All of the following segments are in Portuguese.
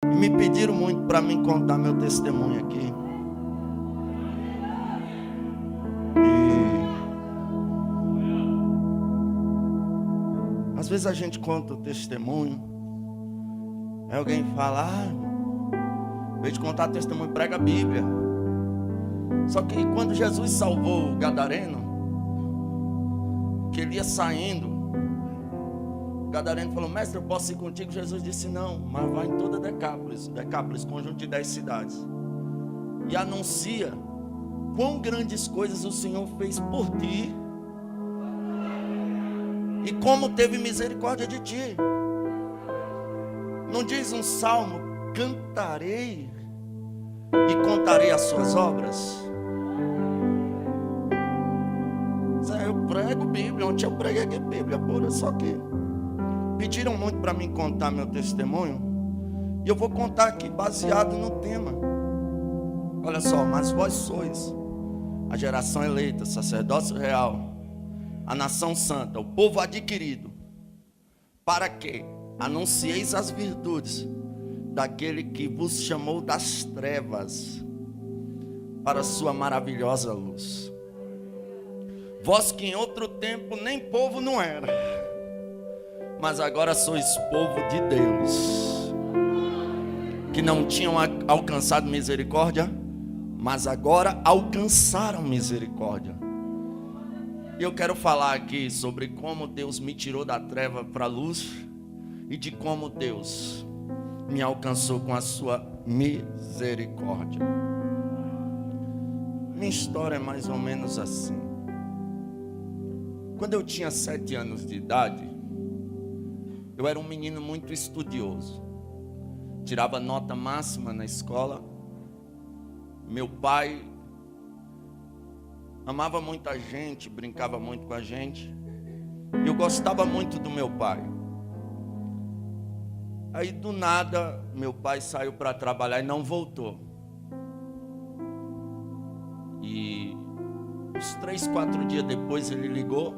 E me pediram muito para mim contar meu testemunho aqui. Às vezes a gente conta o testemunho, aí alguém fala, em vez de contar testemunho, prega a Bíblia. Só que quando Jesus salvou o gadareno, que ele ia saindo, o gadareno falou, mestre, eu posso ir contigo? Jesus disse, não, mas vai em toda Decápolis, conjunto de 10 cidades, e anuncia quão grandes coisas o Senhor fez por ti, e como teve misericórdia de ti. Não diz um salmo, cantarei e contarei as suas obras? Eu prego Bíblia, ontem eu preguei aqui Bíblia pura, só que pediram muito para mim contar meu testemunho, e eu vou contar aqui baseado no tema. Olha só, mas vós sois a geração eleita, sacerdócio real, a nação santa, o povo adquirido, para que anuncieis as virtudes daquele que vos chamou das trevas para a sua maravilhosa luz. Vós que em outro tempo nem povo não era, mas agora sois povo de Deus, que não tinham alcançado misericórdia, mas agora alcançaram misericórdia. E eu quero falar aqui sobre como Deus me tirou da treva para a luz, e de como Deus me alcançou com a sua misericórdia. Minha história é mais ou menos assim. Quando eu tinha 7 anos de idade, eu era um menino muito estudioso, tirava nota máxima na escola. Meu pai amava muita gente, brincava muito com a gente, e eu gostava muito do meu pai. Aí do nada, meu pai saiu para trabalhar e não voltou. E uns 3, 4 dias depois ele ligou,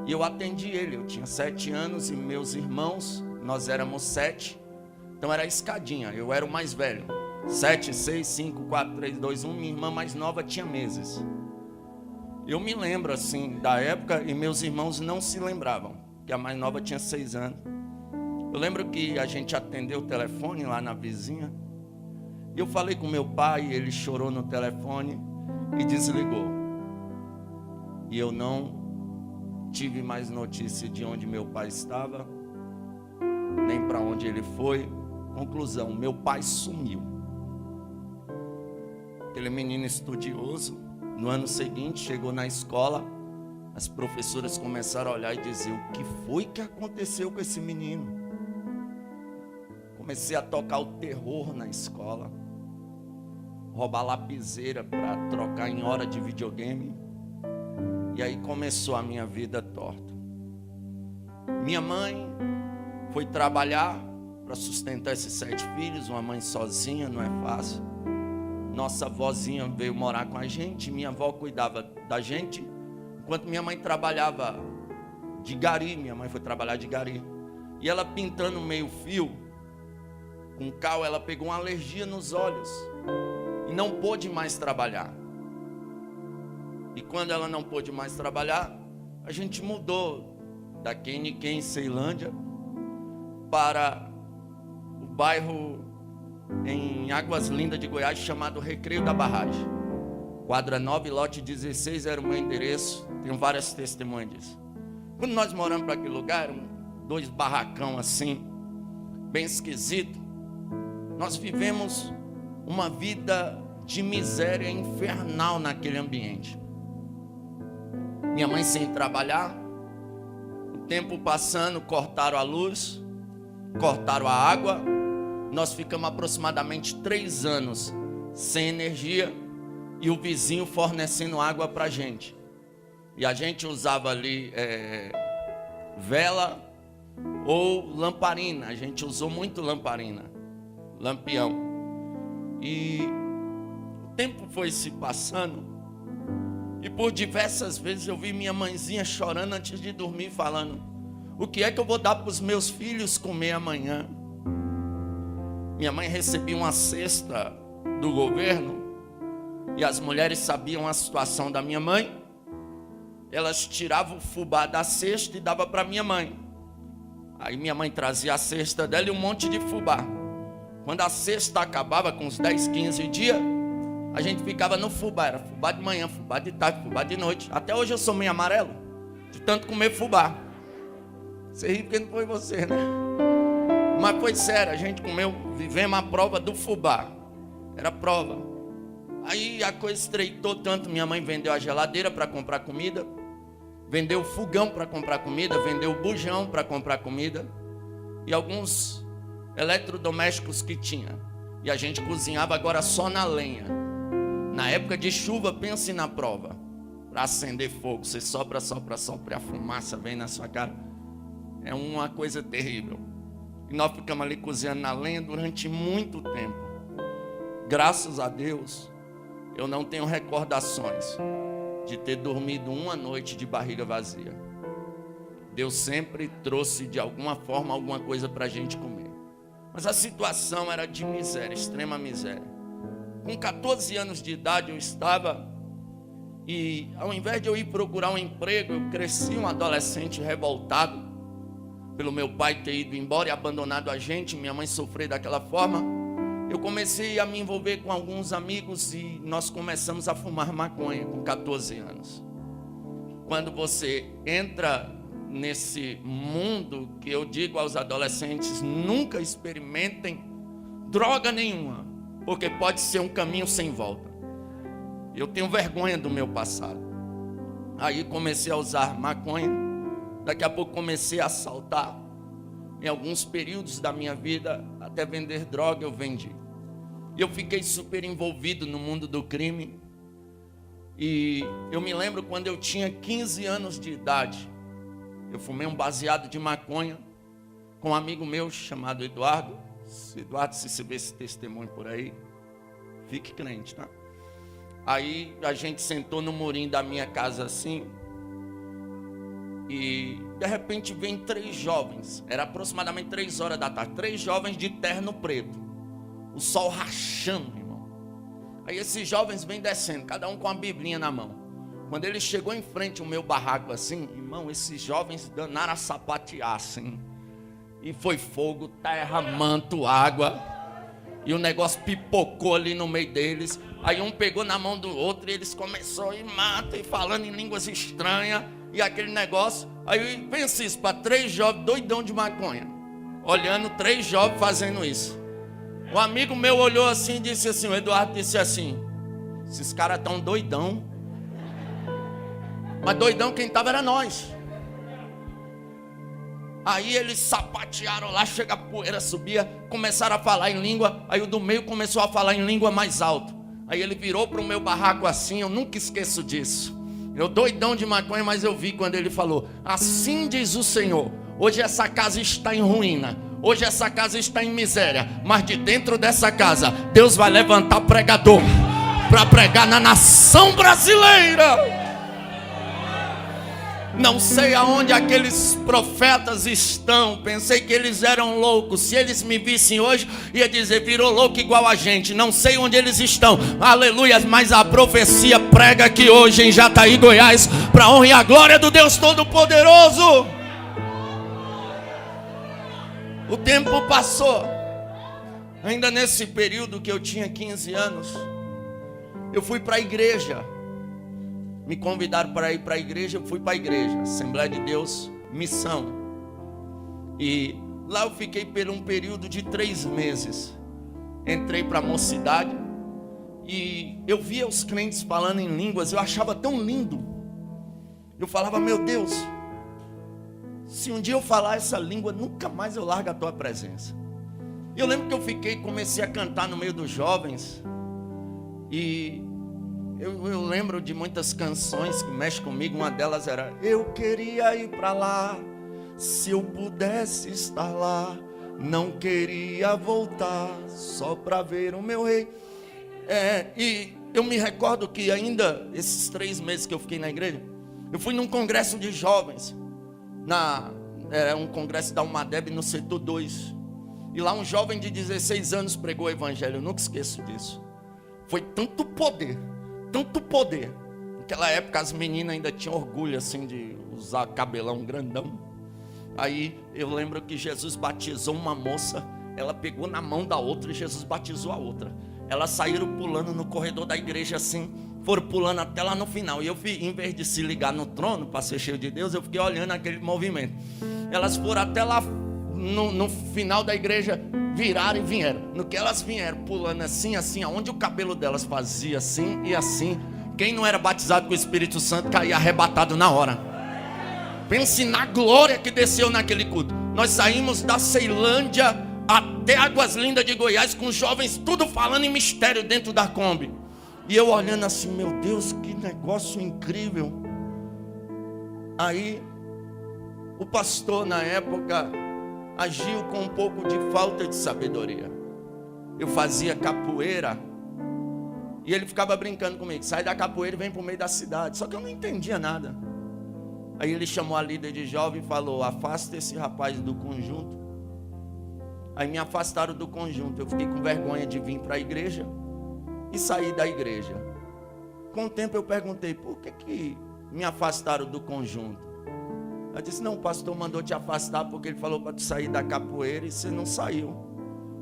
e eu atendi ele. Eu tinha 7 anos e meus irmãos, nós éramos 7, então era escadinha, eu era o mais velho. 7, 6, 5, 4, 3, 2, 1, minha irmã mais nova tinha meses. Eu me lembro assim da época, e meus irmãos não se lembravam, que a mais nova tinha 6 anos. Eu lembro que a gente atendeu o telefone lá na vizinha, e eu falei com meu pai, ele chorou no telefone e desligou. E eu não tive mais notícia de onde meu pai estava, nem para onde ele foi. Conclusão, meu pai sumiu. Aquele menino estudioso, no ano seguinte, chegou na escola, as professoras começaram a olhar e dizer, o que foi que aconteceu com esse menino? Comecei a tocar o terror na escola, roubar lapiseira para trocar em hora de videogame, e aí começou a minha vida torta. Minha mãe foi trabalhar para sustentar esses 7 filhos, uma mãe sozinha, não é fácil. Nossa avózinha veio morar com a gente, minha avó cuidava da gente, enquanto minha mãe trabalhava de gari. Minha mãe foi trabalhar de gari, e ela pintando meio fio, com cal, ela pegou uma alergia nos olhos, e não pôde mais trabalhar. E quando ela não pôde mais trabalhar, a gente mudou da Queniquém, Ceilândia, para o bairro em Águas Lindas de Goiás, chamado Recreio da Barragem. Quadra 9, lote 16 era o meu endereço. Tenho várias testemunhas disso. Quando nós moramos para aquele lugar, eram 2 barracão assim, bem esquisito. Nós vivemos uma vida de miséria infernal naquele ambiente. Minha mãe sem trabalhar, o tempo passando, cortaram a luz, cortaram a água. Nós ficamos aproximadamente 3 anos sem energia, e o vizinho fornecendo água para a gente. E a gente usava ali vela ou lamparina. A gente usou muito lamparina, lampião. E o tempo foi se passando, e por diversas vezes eu vi minha mãezinha chorando antes de dormir, falando, o que é que eu vou dar para os meus filhos comer amanhã? Minha mãe recebia uma cesta do governo e as mulheres sabiam a situação da minha mãe. Elas tiravam o fubá da cesta e davam para minha mãe. Aí minha mãe trazia a cesta dela e um monte de fubá. Quando a cesta acabava com uns 10, 15 dias, a gente ficava no fubá. Era fubá de manhã, fubá de tarde, fubá de noite. Até hoje eu sou meio amarelo, de tanto comer fubá. Você ri porque não foi você, né? Mas foi sério, a gente comeu, vivemos a prova do fubá. Era prova. Aí a coisa estreitou tanto, minha mãe vendeu a geladeira para comprar comida, vendeu o fogão para comprar comida, vendeu o bujão para comprar comida e alguns eletrodomésticos que tinha. E a gente cozinhava agora só na lenha. Na época de chuva, pense na prova. Para acender fogo, você sopra, e a fumaça vem na sua cara. É uma coisa terrível. E nós ficamos ali cozinhando na lenha durante muito tempo. Graças a Deus, eu não tenho recordações de ter dormido uma noite de barriga vazia. Deus sempre trouxe de alguma forma alguma coisa para a gente comer. Mas a situação era de miséria, extrema miséria. Com 14 anos de idade eu estava, e ao invés de eu ir procurar um emprego, eu cresci um adolescente revoltado pelo meu pai ter ido embora e abandonado a gente, minha mãe sofrer daquela forma. Eu comecei a me envolver com alguns amigos e nós começamos a fumar maconha com 14 anos. Quando você entra nesse mundo que eu digo aos adolescentes, nunca experimentem droga nenhuma, porque pode ser um caminho sem volta. Eu tenho vergonha do meu passado. Aí comecei a usar maconha, daqui a pouco comecei a assaltar. Em alguns períodos da minha vida, até vender droga eu vendi. E eu fiquei super envolvido no mundo do crime. E eu me lembro quando eu tinha 15 anos de idade, eu fumei um baseado de maconha com um amigo meu chamado Eduardo. Eduardo, se você vê esse testemunho por aí, fique crente, tá? Aí a gente sentou no murinho da minha casa assim, e de repente vem 3 jovens, era aproximadamente 3 horas da tarde, 3 jovens de terno preto, o sol rachando, irmão. Aí esses jovens vêm descendo, cada um com uma biblinha na mão. Quando ele chegou em frente ao meu barraco assim, irmão, esses jovens danaram a sapatear assim, e foi fogo, terra, manto, água, e o negócio pipocou ali no meio deles. Aí um pegou na mão do outro e eles começaram e mata e falando em línguas estranhas e aquele negócio. Aí pensa isso, para 3 jovens doidão de maconha, olhando 3 jovens fazendo isso. Um amigo meu olhou assim e disse assim, o Eduardo disse assim, esses caras tão doidão. Mas doidão quem estava era nós. Aí eles sapatearam lá, chega a poeira, subia, começaram a falar em língua. Aí o do meio começou a falar em língua mais alto. Aí ele virou para o meu barraco assim, eu nunca esqueço disso. Eu doidão de maconha, mas eu vi quando ele falou, assim diz o Senhor, hoje essa casa está em ruína, hoje essa casa está em miséria, mas de dentro dessa casa, Deus vai levantar pregador para pregar na nação brasileira. Não sei aonde aqueles profetas estão. Pensei que eles eram loucos. Se eles me vissem hoje, ia dizer, virou louco igual a gente. Não sei onde eles estão. Aleluia. Mas a profecia prega aqui hoje em Jataí, Goiás, para a honra e a glória do Deus Todo-Poderoso. O tempo passou. Ainda nesse período que eu tinha 15 anos, eu fui para a igreja. Me convidaram para ir para a igreja, eu fui para a igreja, Assembleia de Deus, Missão. E lá eu fiquei por um período de 3 meses. Entrei para a mocidade e eu via os crentes falando em línguas, eu achava tão lindo. Eu falava, meu Deus, se um dia eu falar essa língua, nunca mais eu largo a tua presença. Eu lembro que eu comecei a cantar no meio dos jovens. E eu lembro de muitas canções que mexem comigo. Uma delas era, eu queria ir para lá, se eu pudesse estar lá, não queria voltar, só para ver o meu rei. E eu me recordo que ainda, esses 3 meses que eu fiquei na igreja, eu fui num congresso de jovens, era um congresso da UMADEB no setor 2. E lá um jovem de 16 anos pregou o evangelho. Eu nunca esqueço disso. Foi tanto poder, tanto poder. Naquela época as meninas ainda tinham orgulho assim de usar cabelão grandão. Aí eu lembro que Jesus batizou uma moça. Ela pegou na mão da outra e Jesus batizou a outra. Elas saíram pulando no corredor da igreja assim, foram pulando até lá no final. E eu, em vez de se ligar no trono para ser cheio de Deus, eu fiquei olhando aquele movimento. Elas foram até lá no final da igreja, viraram e vieram. No que elas vieram pulando assim, assim, aonde o cabelo delas fazia assim e assim, quem não era batizado com o Espírito Santo caía arrebatado na hora. Pense na glória que desceu naquele culto. Nós saímos da Ceilândia até Águas Lindas de Goiás, com os jovens tudo falando em mistério dentro da Kombi. E eu olhando assim, meu Deus, que negócio incrível. Aí o pastor na época agiu com um pouco de falta de sabedoria. Eu fazia capoeira e ele ficava brincando comigo, sai da capoeira e vem para o meio da cidade. Só que eu não entendia nada. Aí ele chamou a líder de jovem e falou, afasta esse rapaz do conjunto. Aí me afastaram do conjunto. Eu fiquei com vergonha de vir para a igreja e sair da igreja. Com o tempo eu perguntei, por que me afastaram do conjunto? Ela disse, não, o pastor mandou te afastar porque ele falou para tu sair da capoeira e você não saiu.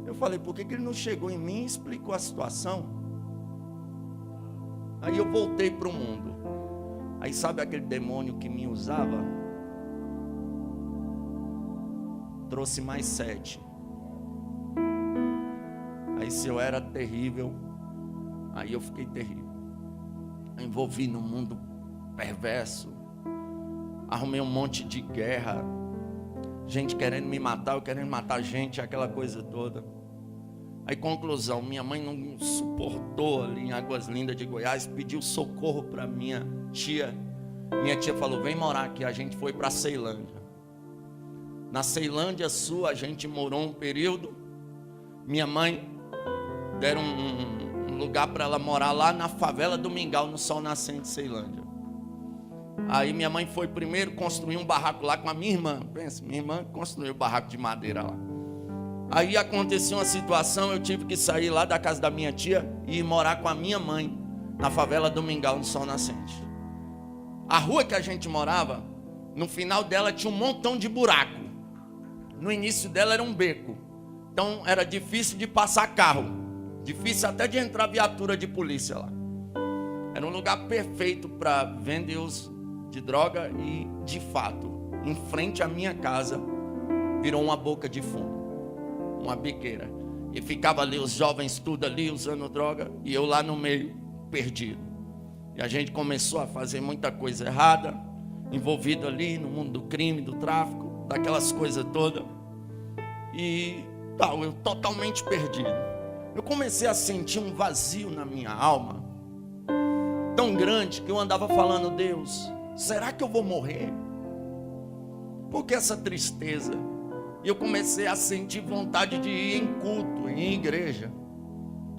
Eu falei, por que ele não chegou em mim e explicou a situação? Aí eu voltei para o mundo. Aí sabe aquele demônio que me usava? Trouxe mais 7. Aí se eu era terrível, aí eu fiquei terrível. Envolvi no mundo perverso. Arrumei um monte de guerra. Gente querendo me matar, eu querendo matar gente, aquela coisa toda. Aí conclusão, minha mãe não suportou ali em Águas Lindas de Goiás, pediu socorro para minha tia. Minha tia falou, vem morar aqui. A gente foi para Ceilândia. Na Ceilândia Sul a gente morou um período. Minha mãe deram um lugar para ela morar lá na favela do Mingau, no Sol Nascente, Ceilândia. Aí minha mãe foi primeiro construir um barraco lá com a minha irmã. Pensa, minha irmã construiu um barraco de madeira lá. Aí aconteceu uma situação, eu tive que sair lá da casa da minha tia e ir morar com a minha mãe na favela do Mingau, no Sol Nascente. A rua que a gente morava, no final dela tinha um montão de buraco. No início dela era um beco. Então era difícil de passar carro. Difícil até de entrar viatura de polícia lá. Era um lugar perfeito para vender uso de droga e, de fato, em frente à minha casa, virou uma boca de fumo, uma biqueira. E ficava ali os jovens tudo ali usando droga e eu lá no meio, perdido. E a gente começou a fazer muita coisa errada, envolvido ali no mundo do crime, do tráfico, daquelas coisas todas. E tal, eu totalmente perdido. Eu comecei a sentir um vazio na minha alma, tão grande que eu andava falando, Deus, será que eu vou morrer? Por que essa tristeza? E eu comecei a sentir vontade de ir em culto, em igreja.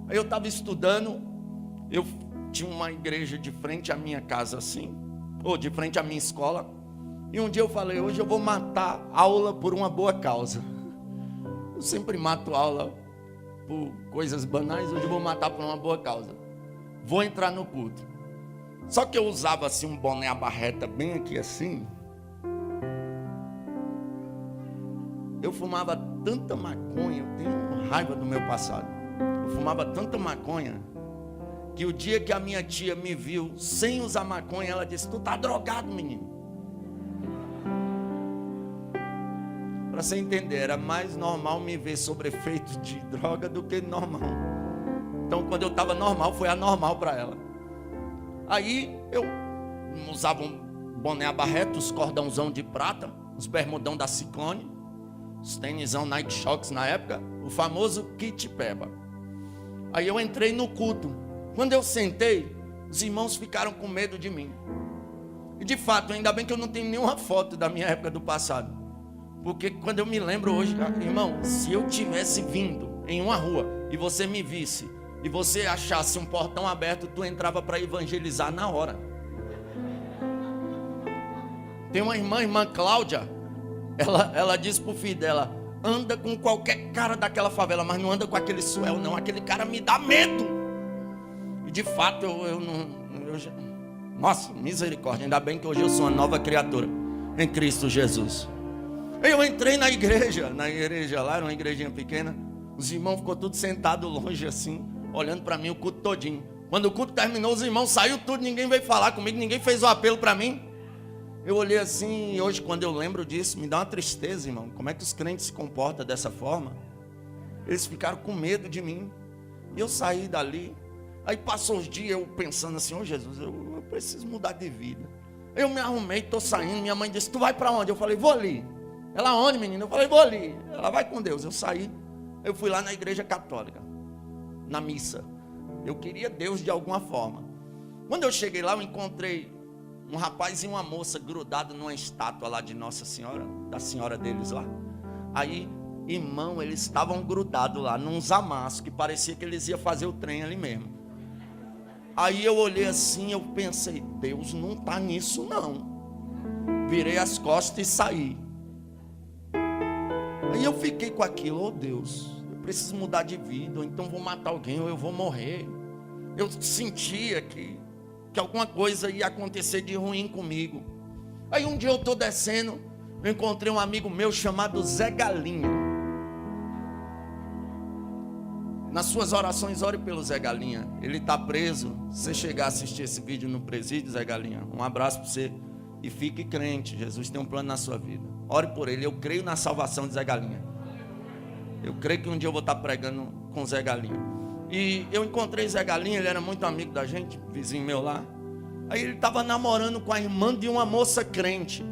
Aí eu estava estudando, eu tinha uma igreja de frente à minha casa assim, ou de frente à minha escola, e um dia eu falei, hoje eu vou matar aula por uma boa causa. Eu sempre mato aula por coisas banais, hoje eu vou matar por uma boa causa. Vou entrar no culto. Só que eu usava assim um boné à barreta bem aqui assim. Eu fumava tanta maconha, eu tenho raiva do meu passado. Eu fumava tanta maconha que o dia que a minha tia me viu sem usar maconha, ela disse, tu tá drogado, menino. Para você entender, era mais normal me ver sob efeito de droga do que normal. Então quando eu estava normal, foi anormal para ela. Aí eu usava um boné à barreta, os cordãozão de prata, os bermudão da Ciclone, os tênisão Nike Shox na época, o famoso kit peba. Aí eu entrei no culto. Quando eu sentei, os irmãos ficaram com medo de mim. E de fato, ainda bem que eu não tenho nenhuma foto da minha época do passado. Porque quando eu me lembro hoje, irmão, se eu tivesse vindo em uma rua e você me visse e você achasse um portão aberto, tu entrava para evangelizar na hora. Tem uma irmã Cláudia, ela disse pro filho dela, anda com qualquer cara daquela favela, mas não anda com aquele Suel, não. Aquele cara me dá medo. E de fato, nossa, misericórdia. Ainda bem que hoje eu sou uma nova criatura em Cristo Jesus. Eu entrei na igreja lá, era uma igrejinha pequena. Os irmãos ficou tudo sentado longe assim, olhando para mim o culto todinho. Quando o culto terminou, os irmãos saiu tudo, ninguém veio falar comigo, ninguém fez o apelo para mim. Eu olhei assim, e hoje quando eu lembro disso, me dá uma tristeza, irmão. Como é que os crentes se comportam dessa forma? Eles ficaram com medo de mim. E eu saí dali. Aí passou os dias eu pensando assim, ô Jesus, eu preciso mudar de vida. Eu me arrumei, estou saindo, minha mãe disse, tu vai para onde? Eu falei, vou ali. Ela, onde, menina? Eu falei, vou ali. Ela, vai com Deus. Eu saí, eu fui lá na igreja católica, na missa. Eu queria Deus de alguma forma. Quando eu cheguei lá, eu encontrei um rapaz e uma moça grudados numa estátua lá de Nossa Senhora, da senhora deles lá. Aí, irmão, eles estavam grudados lá, nos amassos, que parecia que eles iam fazer o trem ali mesmo. Aí eu olhei assim, eu pensei, Deus não está nisso não. Virei as costas e saí. Aí eu fiquei com aquilo, Deus, eu preciso mudar de vida, ou então vou matar alguém, ou eu vou morrer. Eu sentia que alguma coisa ia acontecer de ruim comigo. Aí um dia eu estou descendo, eu encontrei um amigo meu chamado Zé Galinha. Nas suas orações, ore pelo Zé Galinha. Ele está preso. Se você chegar a assistir esse vídeo no presídio, Zé Galinha, um abraço para você. E fique crente, Jesus tem um plano na sua vida. Ore por ele, eu creio na salvação de Zé Galinha. Eu creio que um dia eu vou estar pregando com Zé Galinha. E eu encontrei Zé Galinha, ele era muito amigo da gente, vizinho meu lá. Aí ele estava namorando com a irmã de uma moça crente.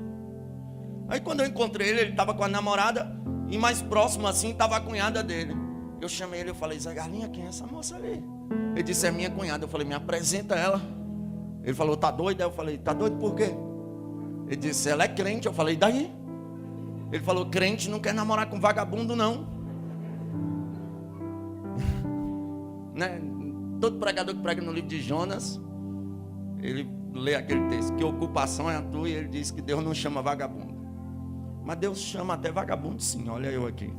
Aí quando eu encontrei ele estava com a namorada. E mais próximo assim estava a cunhada dele. Eu chamei ele, eu falei, Zé Galinha, quem é essa moça ali? Ele disse, é minha cunhada. Eu falei, me apresenta ela. Ele falou, tá doido? Aí eu falei, tá doido por quê? Ele disse, ela é crente. Eu falei, daí? Ele falou, crente não quer namorar com vagabundo não. Né? Todo pregador que prega no livro de Jonas, ele lê aquele texto, que ocupação é a tua, e ele diz que Deus não chama vagabundo. Mas Deus chama até vagabundo sim, olha eu aqui.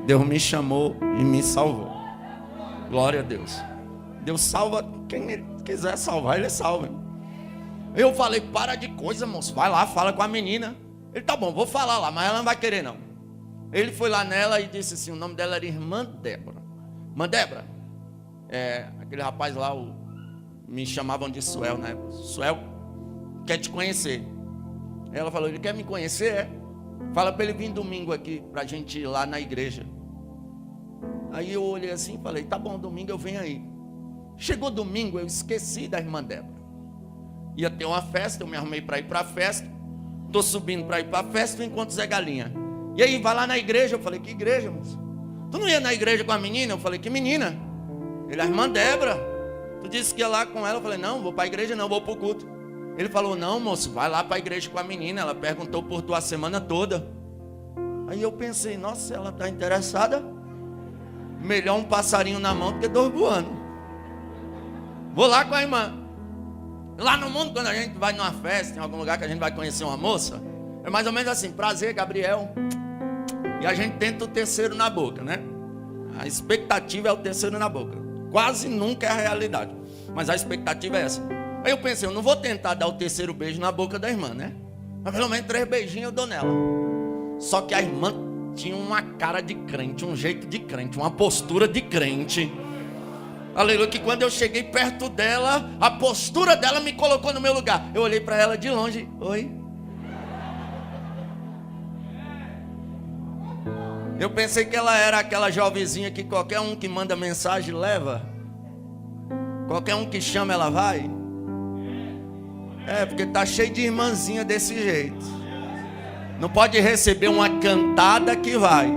Deus me chamou e me salvou. Glória a Deus. Deus salva quem ele quiser salvar, ele salva. Eu falei, para de coisa, moço, vai lá, fala com a menina. Ele, tá bom, vou falar lá, mas ela não vai querer não. Ele foi lá nela e disse assim, o nome dela era Irmã Débora. Irmã Débora, aquele rapaz lá, me chamavam de Suel, né? Suel quer te conhecer. Ela falou, ele quer me conhecer, Fala para ele vir domingo aqui, para a gente ir lá na igreja. Aí eu olhei assim e falei, tá bom, domingo eu venho aí. Chegou domingo, eu esqueci da irmã Débora. Ia ter uma festa, eu me arrumei para ir para a festa. Estou subindo para ir para a festa, eu encontro Zé Galinha. E aí, vai lá na igreja. Eu falei, que igreja, moço? Tu não ia na igreja com a menina? Eu falei, que menina? Ele, a irmã Débora. Tu disse que ia lá com ela. Eu falei, não, vou para a igreja não, vou para o culto. Ele falou, não, moço, vai lá para a igreja com a menina. Ela perguntou por tua semana toda. Aí eu pensei, nossa, se ela está interessada, melhor um passarinho na mão do que dois voando. Vou lá com a irmã. Lá no mundo, quando a gente vai numa festa, em algum lugar que a gente vai conhecer uma moça, é mais ou menos assim, prazer, Gabriel. E a gente tenta o terceiro na boca, né? A expectativa é o terceiro na boca. Quase nunca é a realidade, mas a expectativa é essa. Aí eu pensei, eu não vou tentar dar o terceiro beijo na boca da irmã, né? Mas pelo menos 3 beijinhos eu dou nela. Só que a irmã tinha uma cara de crente, um jeito de crente, uma postura de crente. Aleluia, que quando eu cheguei perto dela, a postura dela me colocou no meu lugar. Eu olhei para ela de longe, oi. Eu pensei que ela era aquela jovenzinha que qualquer um que manda mensagem leva. Qualquer um que chama ela vai. Porque tá cheio de irmãzinha desse jeito. Não pode receber uma cantada que vai.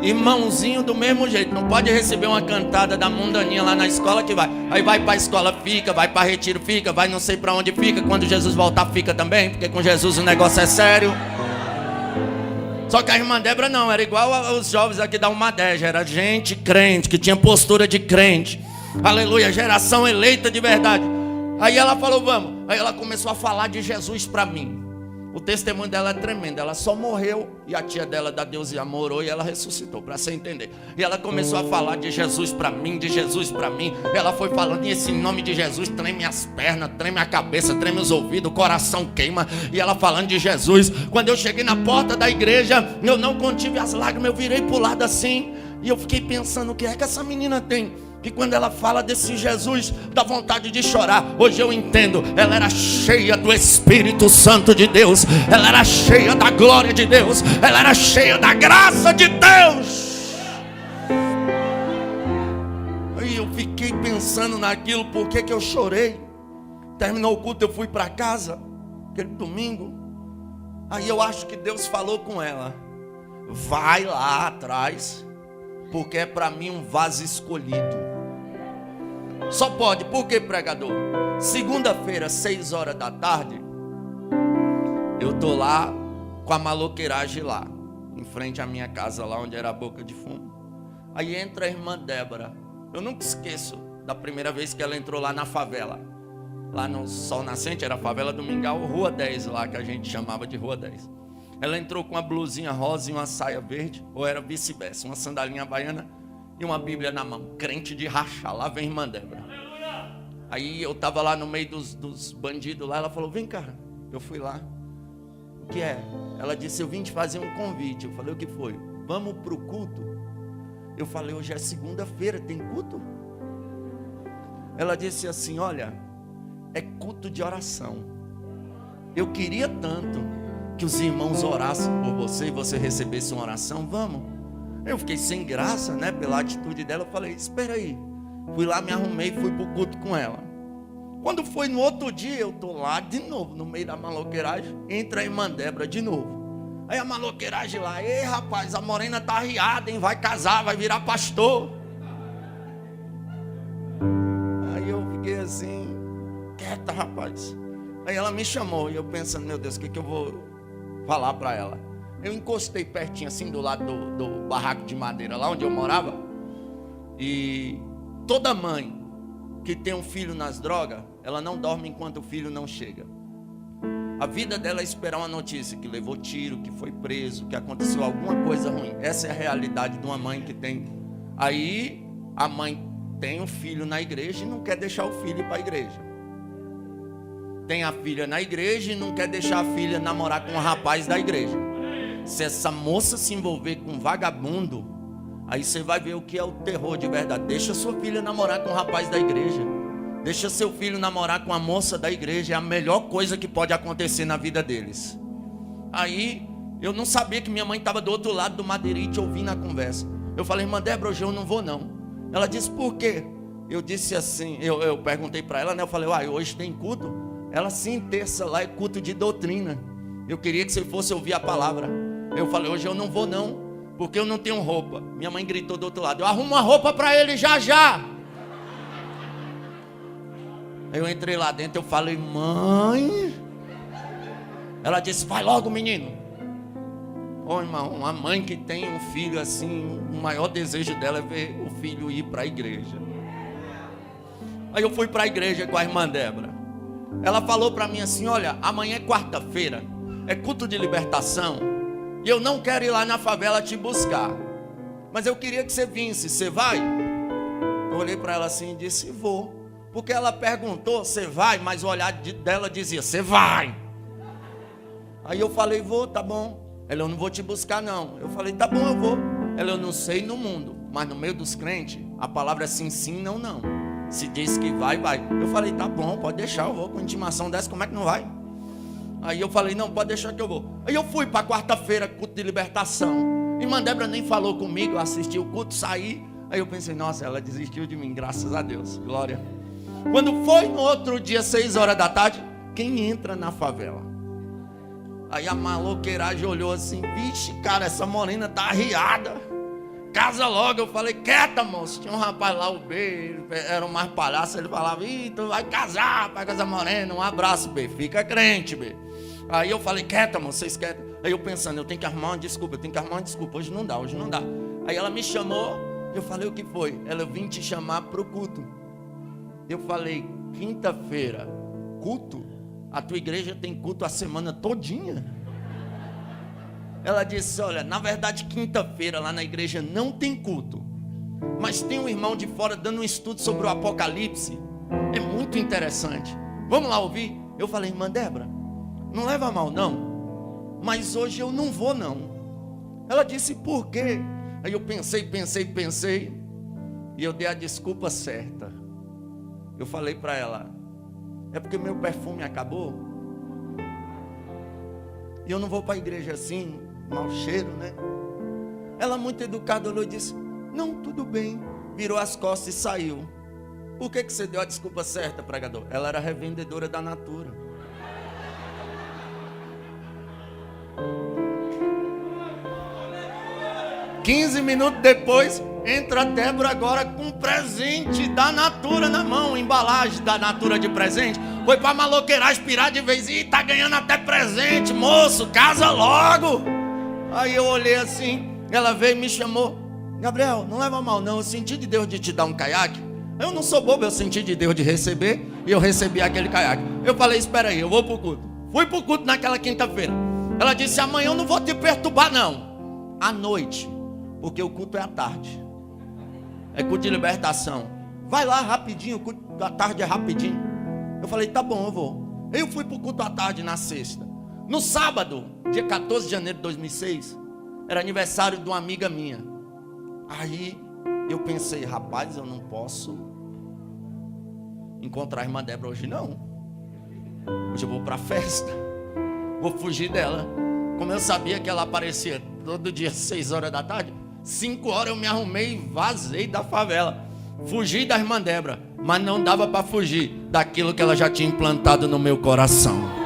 Irmãozinho do mesmo jeito. Não pode receber uma cantada da mundaninha lá na escola que vai. Aí vai para a escola, fica. Vai para retiro, fica. Vai não sei para onde fica. Quando Jesus voltar, fica também. Porque com Jesus o negócio é sério. Só que a irmã Débora não. Era igual aos jovens aqui da Umadeja. Era gente crente, que tinha postura de crente. Aleluia, geração eleita de verdade. Aí ela falou, vamos. Aí ela começou a falar de Jesus para mim. O testemunho dela é tremendo. Ela só morreu e a tia dela da Deus e Amor orou e ela ressuscitou, para você entender. E ela começou a falar de Jesus para mim, de Jesus para mim. Ela foi falando, e esse nome de Jesus treme as pernas, treme a cabeça, treme os ouvidos, o coração queima. E ela falando de Jesus. Quando eu cheguei na porta da igreja, eu não contive as lágrimas, eu virei pro lado assim. E eu fiquei pensando, o que é que essa menina tem? Que quando ela fala desse Jesus, dá vontade de chorar. Hoje eu entendo, ela era cheia do Espírito Santo de Deus. Ela era cheia da glória de Deus. Ela era cheia da graça de Deus. Aí eu fiquei pensando naquilo, por que eu chorei. Terminou o culto, eu fui para casa, aquele domingo. Aí eu acho que Deus falou com ela: vai lá atrás, porque é para mim um vaso escolhido. Só pode, por que, pregador? Segunda-feira, 6 horas da tarde, eu tô lá com a maloqueiragem lá, em frente à minha casa, lá onde era a boca de fumo. Aí entra a irmã Débora. Eu nunca esqueço da primeira vez que ela entrou lá na favela. Lá no Sol Nascente, era a favela do Mingau, Rua 10 lá, que a gente chamava de Rua 10. Ela entrou com uma blusinha rosa e uma saia verde, ou era vice-versa, uma sandalinha baiana e uma Bíblia na mão, crente de rachar. Lá vem a irmã Débora. Aí eu tava lá no meio dos bandidos lá, ela falou: vem cá. Eu fui lá. O que é? Ela disse: eu vim te fazer um convite. Eu falei: o que foi? Vamos pro culto? Eu falei: hoje é segunda-feira, tem culto? Ela disse assim: olha, é culto de oração. Eu queria tanto que os irmãos orassem por você e você recebesse uma oração. Vamos. Eu fiquei sem graça, né, pela atitude dela. Eu falei: espera aí. Fui lá, me arrumei e fui pro culto com ela. Quando foi no outro dia, eu tô lá de novo, no meio da maloqueiragem. Entra a irmã Débora de novo. Aí a maloqueiragem lá: ei, rapaz, a morena tá arriada, hein? Vai casar, vai virar pastor. Aí eu fiquei assim, quieta, rapaz. Aí ela me chamou e eu pensando: meu Deus, o que eu vou falar para ela? Eu encostei pertinho assim do lado do barraco de madeira, lá onde eu morava. E toda mãe que tem um filho nas drogas, ela não dorme enquanto o filho não chega. A vida dela é esperar uma notícia que levou tiro, que foi preso, que aconteceu alguma coisa ruim. Essa é a realidade de uma mãe que tem. Aí a mãe tem um filho na igreja e não quer deixar o filho ir para a igreja. Tem a filha na igreja e não quer deixar a filha namorar com um rapaz da igreja. Se essa moça se envolver com um vagabundo, aí você vai ver o que é o terror de verdade. Deixa sua filha namorar com um rapaz da igreja. Deixa seu filho namorar com a moça da igreja. É a melhor coisa que pode acontecer na vida deles. Aí eu não sabia que minha mãe estava do outro lado do madeirite ouvindo a conversa. Eu falei: irmã Débora, hoje eu não vou não. Ela disse: por quê? Eu disse assim, eu perguntei para ela, né? Eu falei: uai, hoje tem culto? Ela: sim, terça lá é culto de doutrina. Eu queria que você fosse ouvir a palavra. Eu falei: hoje eu não vou não, porque eu não tenho roupa. Minha mãe gritou do outro lado: eu arrumo uma roupa para ele já já. Aí eu entrei lá dentro, eu falei: mãe. Ela disse: vai logo, menino. Ô irmão, uma mãe que tem um filho assim, o maior desejo dela é ver o filho ir para a igreja. Aí eu fui para a igreja com a irmã Débora. Ela falou para mim assim: olha, amanhã é quarta-feira, é culto de libertação, e eu não quero ir lá na favela te buscar, mas eu queria que você visse, você vai? Eu olhei para ela assim e disse: vou. Porque ela perguntou: você vai? Mas o olhar dela dizia: você vai. Aí eu falei: vou, tá bom. Ela: eu não vou te buscar não. Eu falei: tá bom, eu vou. Ela: eu não sei no mundo, mas no meio dos crentes a palavra é sim, sim, não, não. Se diz que vai, vai. Eu falei: tá bom, pode deixar, eu vou. Com intimação dessa, como é que não vai? Aí eu falei: não, pode deixar que eu vou. Aí eu fui para quarta-feira, culto de libertação. Irmã Débora nem falou comigo, eu assisti o culto, saí. Aí eu pensei: nossa, ela desistiu de mim, graças a Deus, glória. Quando foi no outro dia, 6 horas da tarde, quem entra na favela? Aí a maloqueiragem olhou assim: vixe, cara, essa morena tá arriada, casa logo. Eu falei: quieta, moço. Tinha um rapaz lá, o B, era um mais palhaço. Ele falava: ih, tu vai casar, vai casar morena. Um abraço, B, fica crente, B. Aí eu falei: quieta, moço, vocês quietos. Aí eu pensando: eu tenho que arrumar uma desculpa, hoje não dá, hoje não dá. Aí ela me chamou, eu falei: o que foi? Ela: eu vim te chamar pro culto. Eu falei: quinta-feira, culto? a tua igreja tem culto a semana todinha? Ela disse, olha, na verdade quinta-feira lá na igreja não tem culto, mas tem um irmão de fora dando um estudo sobre o Apocalipse. É muito interessante. Vamos lá ouvir? Eu falei, irmã Débora, não leva a mal não, mas hoje eu não vou não. Ela disse, por quê? Aí eu pensei, e eu dei a desculpa certa. Eu falei para ela, é porque meu perfume acabou, e eu não vou para a igreja assim, mau cheiro, né? Ela muito educada olhou e disse, não, tudo bem. Virou as costas e saiu. Por que você deu a desculpa certa, pregador? Ela era revendedora da Natura. Quinze minutos depois, entra a Débora agora com um presente da Natura na mão, embalagem da Natura de presente. Foi pra maloqueirar, aspirar de vez e tá ganhando até presente, moço, casa logo. Aí eu olhei assim, ela veio e me chamou, Gabriel, não leva mal não, eu senti de Deus de te dar um caiaque. Eu não sou bobo, eu senti de Deus de receber, e eu recebi aquele caiaque. Eu falei, espera aí, eu vou pro culto. Fui pro culto naquela quinta-feira. Ela disse, amanhã eu não vou te perturbar não, à noite, porque o culto é à tarde. É culto de libertação. Vai lá rapidinho, o culto da tarde é rapidinho. Eu falei, tá bom, eu vou. Eu fui pro culto à tarde na sexta. No sábado, dia 14 de janeiro de 2006, era aniversário de uma amiga minha. Aí eu pensei, rapaz, eu não posso encontrar a irmã Débora hoje não. Hoje eu vou para a festa, vou fugir dela. Como eu sabia que ela aparecia todo dia às 6 horas da tarde, 5 horas eu me arrumei e vazei da favela. Fugi da irmã Débora, mas não dava para fugir daquilo que ela já tinha implantado no meu coração.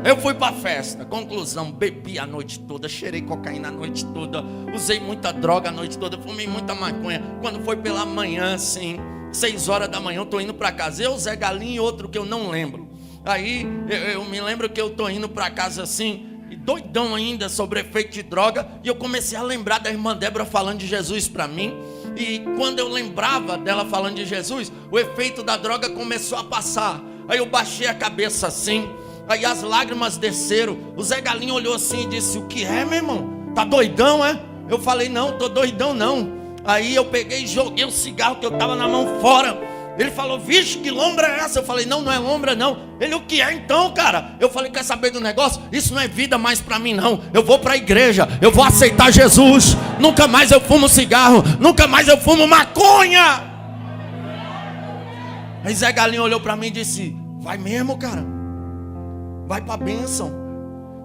Eu fui para a festa, conclusão, bebi a noite toda, cheirei cocaína a noite toda, usei muita droga a noite toda, fumei muita maconha. Quando foi pela manhã, assim, 6 horas da manhã, eu tô indo para casa. Eu, Zé Galinho e outro que eu não lembro. Aí eu me lembro que eu tô indo para casa assim, doidão ainda, sobre efeito de droga. E eu comecei a lembrar da irmã Débora falando de Jesus para mim. E quando eu lembrava dela falando de Jesus, o efeito da droga começou a passar. Aí eu baixei a cabeça assim, aí as lágrimas desceram. O Zé Galinho olhou assim e disse, o que é, meu irmão? Tá doidão, é? Eu falei, não, tô doidão não. Aí eu peguei e joguei o cigarro que eu tava na mão fora. Ele falou, vixe, que lombra é essa? Eu falei, não, não é lombra não. Ele, o que é então, cara? Eu falei, quer saber do negócio? Isso não é vida mais pra mim não. Eu vou pra igreja, eu vou aceitar Jesus. Nunca mais eu fumo cigarro, nunca mais eu fumo maconha. Aí Zé Galinho olhou pra mim e disse, vai mesmo, cara? Vai pra bênção.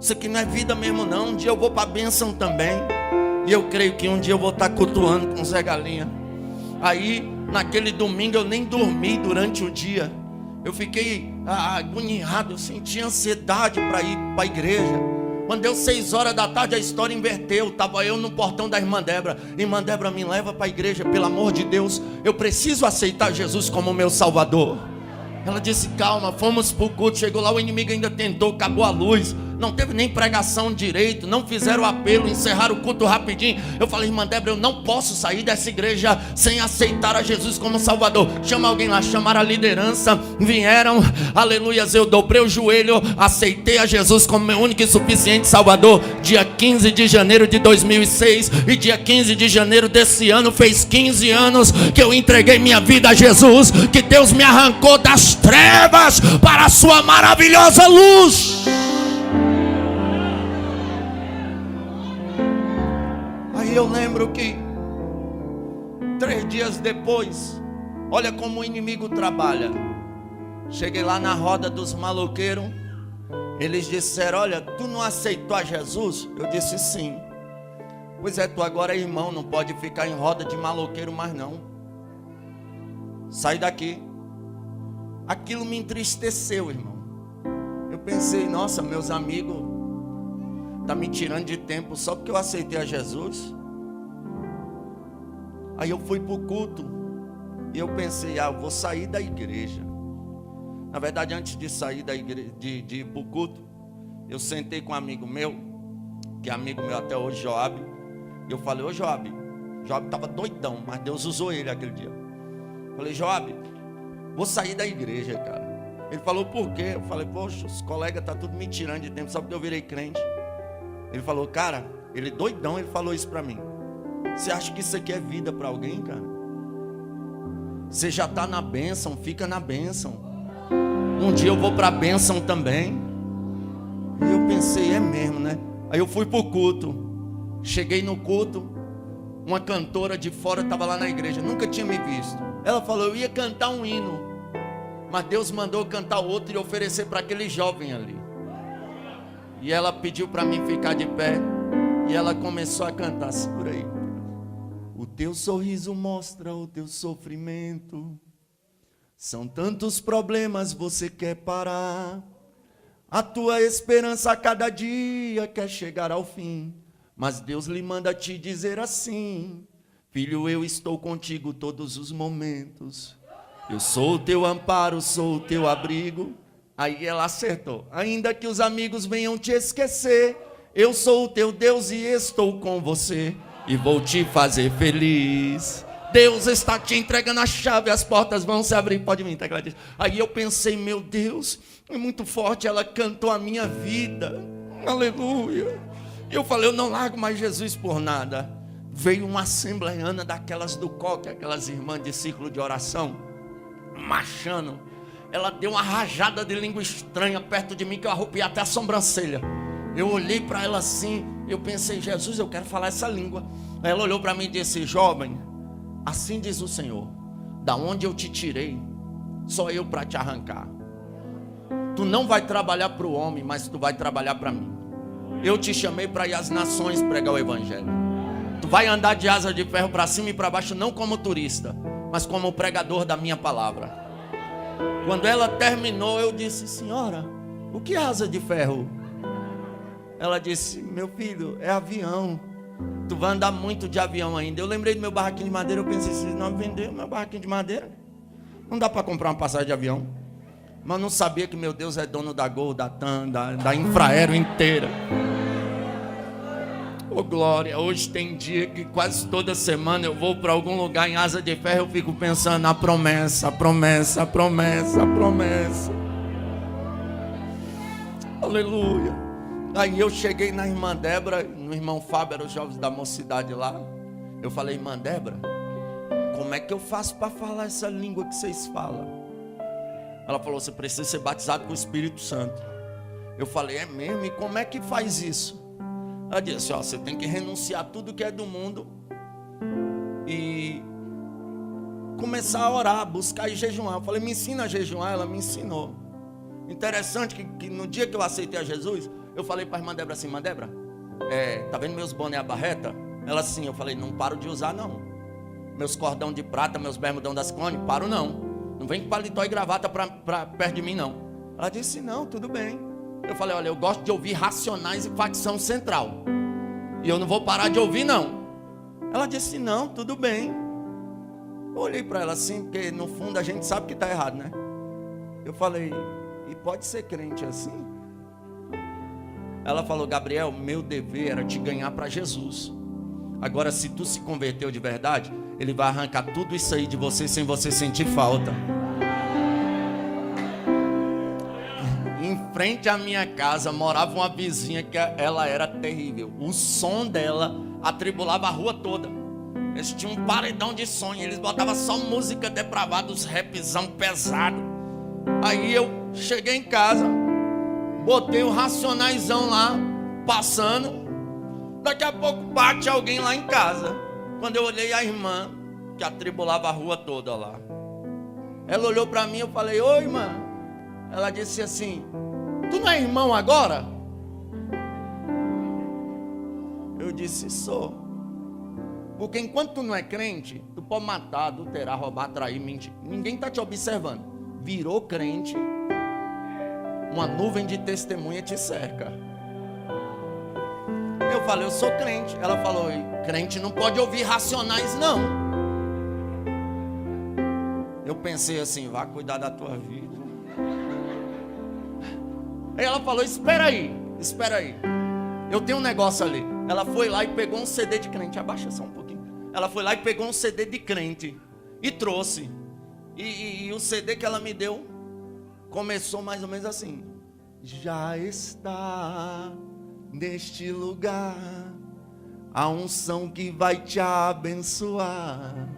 Isso aqui não é vida mesmo não. Um dia eu vou pra bênção também. E eu creio que um dia eu vou estar cultuando com o Zé Galinha. Aí, naquele domingo eu nem dormi durante o dia. Eu fiquei agoniado, eu senti ansiedade para ir para a igreja. Quando deu 6 horas da tarde, a história inverteu. Estava eu no portão da irmã Débora. Irmã Débora, me leva para a igreja, pelo amor de Deus. Eu preciso aceitar Jesus como meu Salvador. Ela disse, calma, fomos para o culto. Chegou lá, o inimigo ainda tentou, acabou a luz. Não teve nem pregação direito, não fizeram apelo, encerraram o culto rapidinho. Eu falei, irmã Débora, eu não posso sair dessa igreja sem aceitar a Jesus como Salvador. Chama alguém lá, chamaram a liderança, vieram, aleluias, eu dobrei o joelho, aceitei a Jesus como meu único e suficiente Salvador. Dia 15 de janeiro de 2006, e dia 15 de janeiro desse ano, fez 15 anos que eu entreguei minha vida a Jesus, que Deus me arrancou das trevas para a sua maravilhosa luz. Eu lembro que 3 dias depois, olha como o inimigo trabalha. Cheguei lá na roda dos maloqueiros. Eles disseram, olha, tu não aceitou a Jesus? Eu disse sim. Pois é, tu agora é irmão, não pode ficar em roda de maloqueiro mais não. Sai daqui. Aquilo me entristeceu, irmão. Eu pensei, nossa, meus amigos tá me tirando de tempo só porque eu aceitei a Jesus. Aí eu fui para o culto e eu pensei, eu vou sair da igreja. Na verdade, antes de sair da igreja, de ir para o culto, eu sentei com um amigo meu, que é amigo meu até hoje, Joab. E eu falei, ô Joab, Joab estava doidão, mas Deus usou ele aquele dia. Falei, Joab, vou sair da igreja, cara. Ele falou, por quê? Eu falei, poxa, os colegas estão tudo me tirando de tempo, só porque eu virei crente. Ele falou, cara, ele doidão, ele falou isso para mim. Você acha que isso aqui é vida para alguém, cara? Você já está na bênção, fica na bênção. Um dia eu vou para a bênção também. E eu pensei, é mesmo, né? Aí eu fui para o culto. Cheguei no culto, uma cantora de fora estava lá na igreja, nunca tinha me visto. Ela falou, eu ia cantar um hino, mas Deus mandou cantar outro e oferecer para aquele jovem ali. E ela pediu para mim ficar de pé. E ela começou a cantar, segura aí. O teu sorriso mostra o teu sofrimento. São tantos problemas, você quer parar. A tua esperança a cada dia quer chegar ao fim. Mas Deus lhe manda te dizer assim: filho, eu estou contigo todos os momentos. Eu sou o teu amparo, sou o teu abrigo. Aí ela acertou. Ainda que os amigos venham te esquecer, eu sou o teu Deus e estou com você. E vou te fazer feliz. Deus está te entregando a chave, as portas vão se abrir. Pode vir, tá? Aí eu pensei, meu Deus, é muito forte. Ela cantou a minha vida. Aleluia. Eu falei, eu não largo mais Jesus por nada. Veio uma assembleiana daquelas do coque, aquelas irmãs de círculo de oração, marchando. Ela deu uma rajada de língua estranha perto de mim, que eu arrupiei até a sobrancelha. Eu olhei para ela assim, eu pensei, Jesus, eu quero falar essa língua. Aí ela olhou para mim e disse, jovem, assim diz o Senhor, da onde eu te tirei, só eu para te arrancar. Tu não vai trabalhar para o homem, mas tu vai trabalhar para mim. Eu te chamei para ir às nações pregar o evangelho. Tu vai andar de asa de ferro para cima e para baixo, não como turista, mas como pregador da minha palavra. Quando ela terminou, eu disse, senhora, o que é asa de ferro? Ela disse, meu filho, é avião. Tu vai andar muito de avião ainda. Eu lembrei do meu barraquinho de madeira. Eu pensei, se não vender o meu barraquinho de madeira, não dá para comprar uma passagem de avião. Mas não sabia que meu Deus é dono da Gol, da TAM, da Infraero inteira. Ô glória, hoje tem dia que quase toda semana eu vou para algum lugar em asa de ferro. Eu fico pensando na promessa, a promessa, a promessa, a promessa. Aleluia. Aí eu cheguei na irmã Débora, no irmão Fábio, eram os jovens da mocidade lá. Eu falei, irmã Débora, como é que eu faço para falar essa língua que vocês falam? Ela falou, você precisa ser batizado com o Espírito Santo. Eu falei, é mesmo? E como é que faz isso? Ela disse, ó, você tem que renunciar tudo que é do mundo e começar a orar, buscar e jejuar. Eu falei, me ensina a jejuar. Ela me ensinou. Interessante que no dia que eu aceitei a Jesus, eu falei para a irmã Débora assim, irmã Débora, tá vendo meus boné a barreta? Ela sim, eu falei, não paro de usar não. Meus cordão de prata, meus bermudão das clones, paro não. Não vem com paletó e gravata pra perto de mim não. Ela disse, não, tudo bem. Eu falei, olha, eu gosto de ouvir Racionais e Facção Central. E eu não vou parar de ouvir não. Ela disse, não, tudo bem. Eu olhei para ela assim, porque no fundo a gente sabe que está errado, né? Eu falei, e pode ser crente assim? Ela falou, Gabriel, meu dever era te ganhar para Jesus. Agora, se tu se converteu de verdade, Ele vai arrancar tudo isso aí de você sem você sentir falta. Em frente à minha casa morava uma vizinha que ela era terrível. O som dela atribulava a rua toda. Eles tinham um paredão de som, eles botavam só música depravada, os rapzão pesado. Aí eu cheguei em casa, botei o Racionaizão lá, passando. Daqui a pouco bate alguém lá em casa. Quando eu olhei a irmã, que atribulava a rua toda lá. Ela olhou para mim, eu falei, oi irmã. Ela disse assim, tu não é irmão agora? Eu disse, sou. Porque enquanto tu não é crente, tu pode matar, adulterar, roubar, trair, mentir. Ninguém está te observando. Virou crente, uma nuvem de testemunha te cerca. Eu falei, eu sou crente. Ela falou, crente não pode ouvir Racionais não. Eu pensei assim, vá cuidar da tua vida. Aí ela falou, espera aí. Eu tenho um negócio ali. Ela foi lá e pegou um CD de crente. Abaixa só um pouquinho. Ela foi lá e pegou um CD de crente e trouxe. E o CD que ela me deu começou mais ou menos assim: já está neste lugar a unção que vai te abençoar,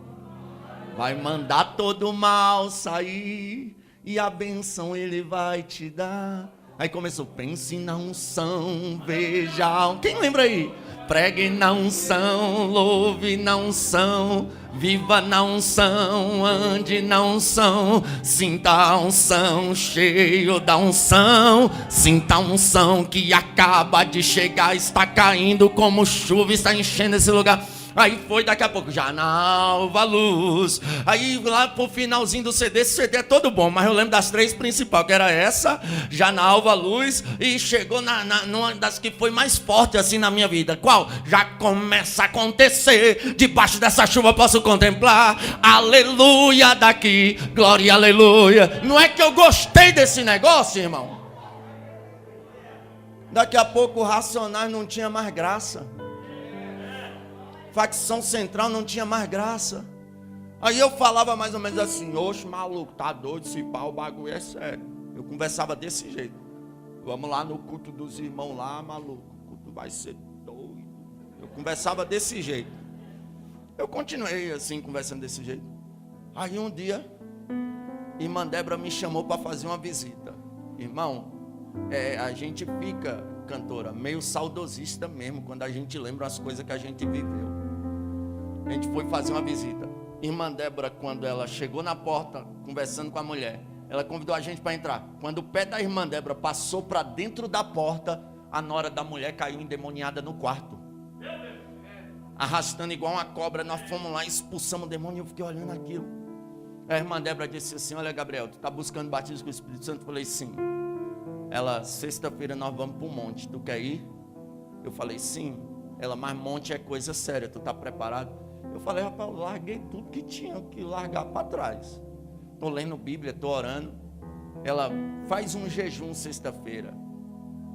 vai mandar todo o mal sair e a benção ele vai te dar. Aí começou: pense na unção, veja. Quem lembra aí? Pregue na unção, louve na unção, viva na unção, ande na unção, sinta a unção, cheio da unção, sinta a unção que acaba de chegar, está caindo como chuva, está enchendo esse lugar. Aí foi daqui a pouco, já na alva luz. Aí lá pro finalzinho do CD, esse CD é todo bom, mas eu lembro das 3 principais, que era essa, já na alva luz. E chegou numa das que foi mais forte assim na minha vida. Qual? Já começa a acontecer, debaixo dessa chuva posso contemplar, aleluia daqui, glória, aleluia. Não é que eu gostei desse negócio, irmão? Daqui a pouco o Racionais não tinha mais graça, Facção Central não tinha mais graça. Aí eu falava mais ou menos assim: oxe, maluco, tá doido, se pá, o bagulho é sério. Eu conversava desse jeito: vamos lá no culto dos irmãos lá, maluco, o culto vai ser doido. Eu conversava desse jeito. Eu continuei assim, conversando desse jeito. Aí um dia, irmã Débora me chamou para fazer uma visita. Irmão, a gente fica, cantora, meio saudosista mesmo, quando a gente lembra as coisas que a gente viveu. A gente foi fazer uma visita. Irmã Débora, quando ela chegou na porta, conversando com a mulher, ela convidou a gente para entrar. Quando o pé da irmã Débora passou para dentro da porta, a nora da mulher caiu endemoniada no quarto, arrastando igual uma cobra. Nós fomos lá, expulsamos o demônio. Eu fiquei olhando aquilo. A irmã Débora disse assim: olha, Gabriel, tu está buscando batismo com o Espírito Santo? Eu falei: sim. Ela: sexta-feira nós vamos para o monte, tu quer ir? Eu falei: sim. Ela: mas monte é coisa séria, tu está preparado? Eu falei: rapaz, eu larguei tudo que tinha que largar para trás. Estou lendo Bíblia, estou orando. Ela: faz um jejum sexta-feira.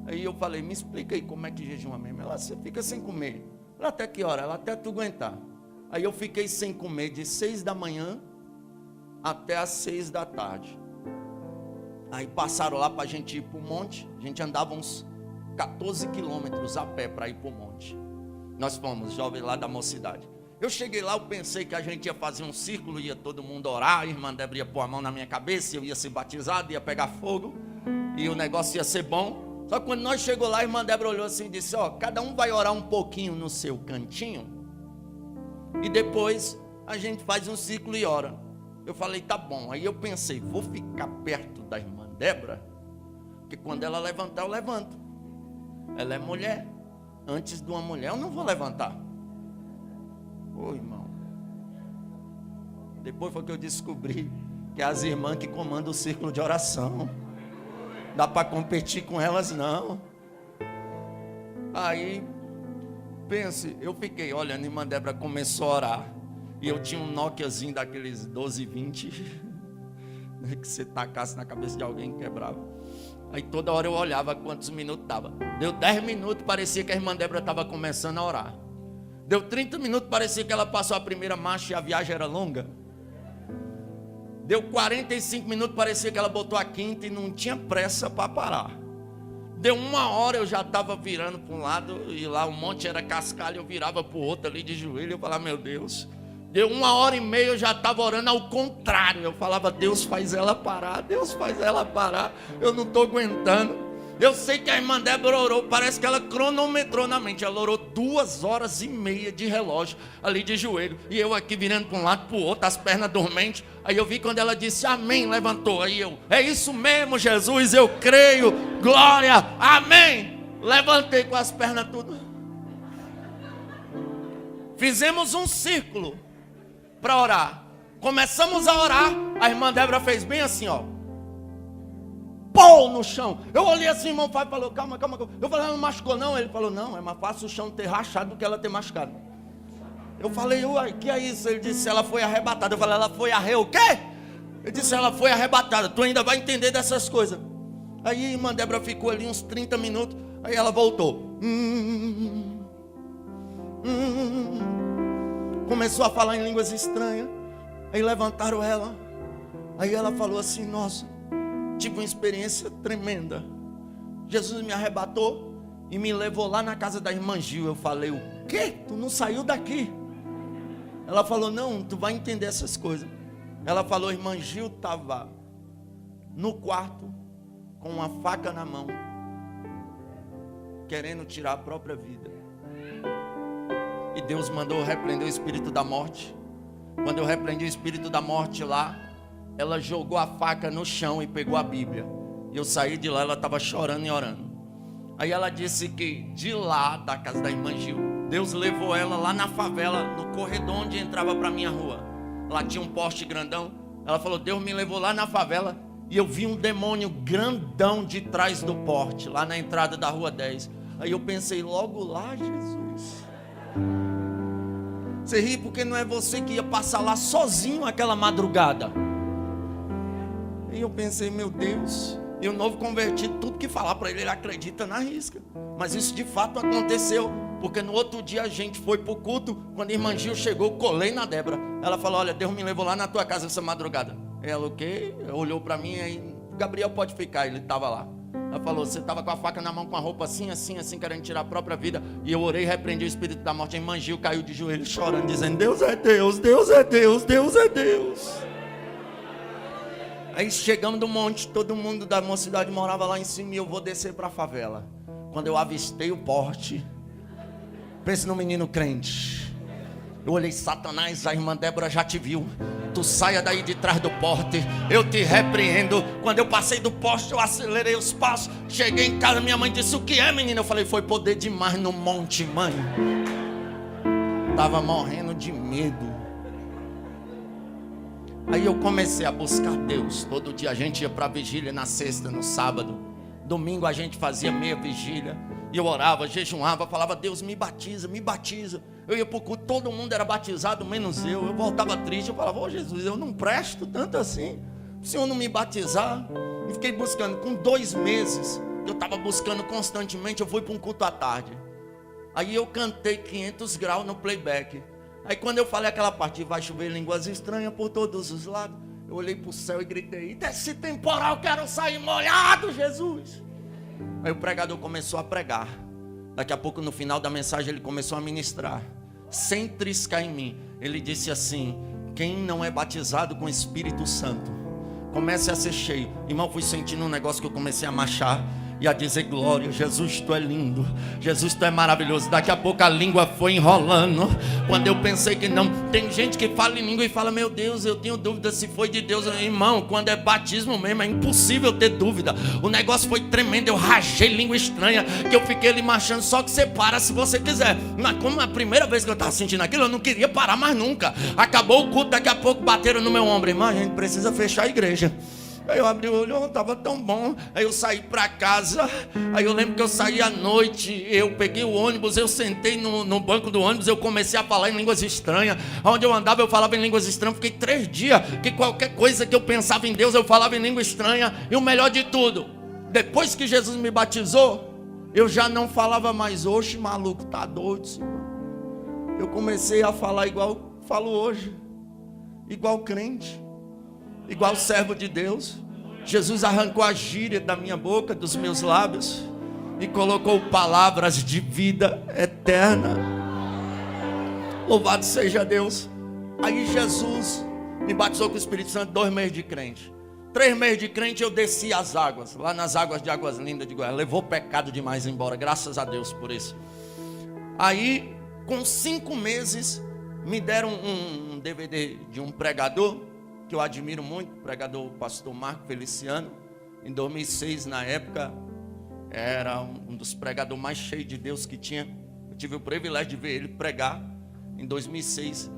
Aí eu falei: me explica aí como é que jejuma mesmo. Ela: você fica sem comer. Ela: até que hora? Ela: até tu aguentar. Aí eu fiquei sem comer de 6 da manhã até as 6 da tarde. Aí passaram lá para a gente ir para o monte. A gente andava uns 14 quilômetros a pé para ir para o monte. Nós fomos, jovens lá da mocidade. Eu cheguei lá, eu pensei que a gente ia fazer um círculo, ia todo mundo orar, a irmã Débora ia pôr a mão na minha cabeça, eu ia ser batizado, ia pegar fogo, e o negócio ia ser bom. Só que quando nós chegamos lá, a irmã Débora olhou assim e disse: ó, cada um vai orar um pouquinho no seu cantinho, e depois a gente faz um círculo e ora. Eu falei: tá bom. Aí eu pensei: vou ficar perto da irmã Débora, porque quando ela levantar, eu levanto. Ela é mulher. Antes de uma mulher, eu não vou levantar. Ô irmão, depois foi que eu descobri que é as irmãs que comandam o círculo de oração. Dá para competir com elas não. Aí, pense, eu fiquei olhando, a irmã Débora começou a orar. E eu tinha um Nokiazinho daqueles 1220, que você tacasse na cabeça de alguém e quebrava. Aí toda hora eu olhava quantos minutos dava. Deu 10 minutos, parecia que a irmã Débora estava começando a orar. Deu 30 minutos, parecia que ela passou a primeira marcha e a viagem era longa. Deu 45 minutos, parecia que ela botou a quinta e não tinha pressa para parar. Deu 1 hora, eu já estava virando para um lado, e lá o monte era cascalho, eu virava para o outro ali de joelho, eu falava: meu Deus. Deu 1h30, eu já estava orando ao contrário. Eu falava: Deus, faz ela parar, Deus, faz ela parar, eu não estou aguentando. Eu sei que a irmã Débora orou, parece que ela cronometrou na mente. Ela orou 2h30 de relógio, ali de joelho. E eu aqui virando para um lado, para o outro, as pernas dormentes. Aí eu vi quando ela disse amém, levantou. Aí eu: é isso mesmo, Jesus, eu creio, glória, amém. Levantei com as pernas tudo. Fizemos um círculo para orar. Começamos a orar. A irmã Débora fez bem assim, ó, pô, no chão. Eu olhei assim, irmão Fábio falou: calma. Eu falei: não machucou não? Ele falou: não, é mais fácil o chão ter rachado do que ela ter machucado. Eu falei: uai, que é isso? Ele disse: ela foi arrebatada. Eu falei: ela foi o quê? Ele disse: ela foi arrebatada. Tu ainda vai entender dessas coisas. Aí a irmã Débora ficou ali uns 30 minutos. Aí ela voltou. Começou a falar em línguas estranhas. Aí levantaram ela. Aí ela falou assim: nossa, tive uma experiência tremenda. Jesus me arrebatou e me levou lá na casa da irmã Gil. Eu falei, o quê? Tu não saiu daqui? Ela falou, não, tu vai entender essas coisas. Ela falou, irmã Gil estava no quarto com uma faca na mão, querendo tirar a própria vida. E Deus mandou repreender o espírito da morte. Quando eu repreendi o espírito da morte lá, ela jogou a faca no chão e pegou a Bíblia. E eu saí de lá, ela estava chorando e orando. Aí ela disse que de lá, da casa da irmã Gil, Deus levou ela lá na favela, no corredor onde entrava para minha rua. Lá tinha um poste grandão. Ela falou, Deus me levou lá na favela e eu vi um demônio grandão de trás do porte, lá na entrada da rua 10. Aí eu pensei, logo lá, Jesus. Você ri porque não é você que ia passar lá sozinho aquela madrugada. E eu pensei, meu Deus. E o novo convertido, tudo que falar para ele, ele acredita na risca. Mas isso de fato aconteceu. Porque no outro dia a gente foi para o culto. Quando a irmã Gil chegou, colei na Débora. Ela falou, olha, Deus me levou lá na tua casa essa madrugada. Ela, o quê? Olhou para mim aí, Gabriel pode ficar, ele estava lá. Ela falou, você estava com a faca na mão, com a roupa assim, assim, assim, querendo tirar a própria vida. E eu orei e repreendi o espírito da morte. A irmã Gil caiu de joelhos chorando, dizendo, Deus é Deus, Deus é Deus, Deus é Deus. Aí chegamos do monte, todo mundo da mocidade morava lá em cima e eu vou descer para a favela. Quando eu avistei o porte, pense no menino crente. Eu olhei, Satanás, a irmã Débora já te viu. Tu saia daí de trás do porte, eu te repreendo. Quando eu passei do poste, eu acelerei os passos. Cheguei em casa, minha mãe disse, o que é, menina? Eu falei, foi poder demais no monte, mãe. Tava morrendo de medo. Aí eu comecei a buscar Deus. Todo dia a gente ia para a vigília, na sexta, no sábado. Domingo a gente fazia meia vigília. E eu orava, jejuava, falava, Deus me batiza, me batiza. Eu ia para o culto, todo mundo era batizado, menos eu. Eu voltava triste, eu falava, ô Jesus, eu não presto tanto assim. O Senhor não me batizar. E fiquei buscando, com 2 meses, eu estava buscando constantemente, eu fui para um culto à tarde. Aí eu cantei 500 graus no playback. Aí quando eu falei aquela parte, vai chover línguas estranhas por todos os lados, eu olhei para o céu e gritei, desse temporal eu quero sair molhado, Jesus. Aí o pregador começou a pregar. Daqui a pouco no final da mensagem ele começou a ministrar, sem triscar em mim. Ele disse assim, quem não é batizado com o Espírito Santo, comece a ser cheio. Irmão, fui sentindo um negócio que eu comecei a marchar e a dizer, glória, Jesus, tu é lindo, Jesus, tu é maravilhoso. Daqui a pouco a língua foi enrolando. Quando eu pensei que não, tem gente que fala em língua e fala, meu Deus, eu tenho dúvida se foi de Deus. Irmão, quando é batismo mesmo, é impossível ter dúvida. O negócio foi tremendo, eu rajei língua estranha, que eu fiquei ali marchando, só que você para se você quiser. Mas como a primeira vez que eu estava sentindo aquilo, eu não queria parar mais nunca. Acabou o culto, daqui a pouco bateram no meu ombro, irmão, a gente precisa fechar a igreja. Aí eu abri o olho, estava tão bom. Aí eu saí para casa. Aí eu lembro que eu saí à noite. Eu peguei o ônibus, eu sentei no banco do ônibus. Eu comecei a falar em línguas estranhas. Onde eu andava eu falava em línguas estranhas. Fiquei 3 dias que qualquer coisa que eu pensava em Deus eu falava em língua estranha. E o melhor de tudo, depois que Jesus me batizou, eu já não falava mais, oxe maluco, tá doido, Senhor. Eu comecei a falar igual falo hoje, igual crente, igual servo de Deus. Jesus arrancou a gíria da minha boca, dos meus lábios, e colocou palavras de vida eterna. Louvado seja Deus. Aí Jesus me batizou com o Espírito Santo, 2 meses de crente. 3 meses de crente eu desci as águas, lá nas águas de Águas Lindas de Goiás. Levou pecado demais embora, graças a Deus por isso. Aí, com 5 meses, me deram um DVD de um pregador que eu admiro muito, o pregador, o pastor Marco Feliciano. Em 2006, na época, era um dos pregadores mais cheios de Deus que tinha. Eu tive o privilégio de ver ele pregar em 2006,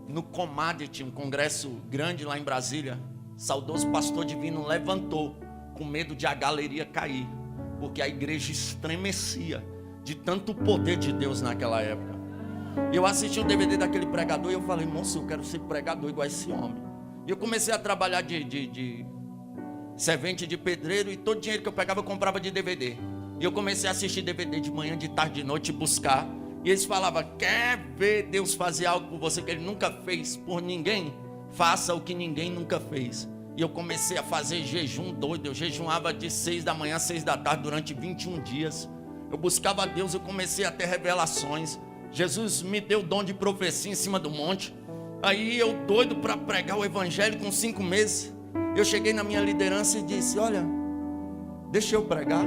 no Commodity, um congresso grande lá em Brasília. Saudoso pastor divino levantou, com medo de a galeria cair, porque a igreja estremecia de tanto poder de Deus naquela época. Eu assisti o DVD daquele pregador e eu falei, moço, eu quero ser pregador igual a esse homem. E eu comecei a trabalhar de servente de pedreiro, e todo o dinheiro que eu pegava eu comprava de DVD. E eu comecei a assistir DVD de manhã, de tarde, de noite, buscar. E eles falavam, quer ver Deus fazer algo por você que Ele nunca fez por ninguém? Faça o que ninguém nunca fez. E eu comecei a fazer jejum doido. Eu jejuava de 6 da manhã a 6 da tarde durante 21 dias. Eu buscava a Deus, eu comecei a ter revelações. Jesus me deu o dom de profecia em cima do monte. Aí eu doido para pregar o evangelho com 5 meses. Eu cheguei na minha liderança e disse: olha, deixa eu pregar.